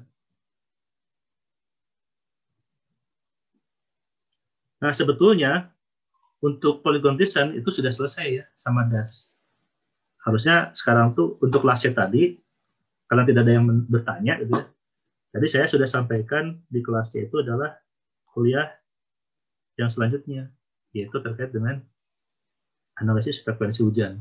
Nah, sebetulnya untuk polygon Thyssen itu sudah selesai ya sama das. Harusnya sekarang tuh untuk last tadi, karena tidak ada yang bertanya gitu ya. Jadi saya sudah sampaikan di kelas C itu adalah kuliah yang selanjutnya, yaitu terkait dengan analisis frekuensi hujan.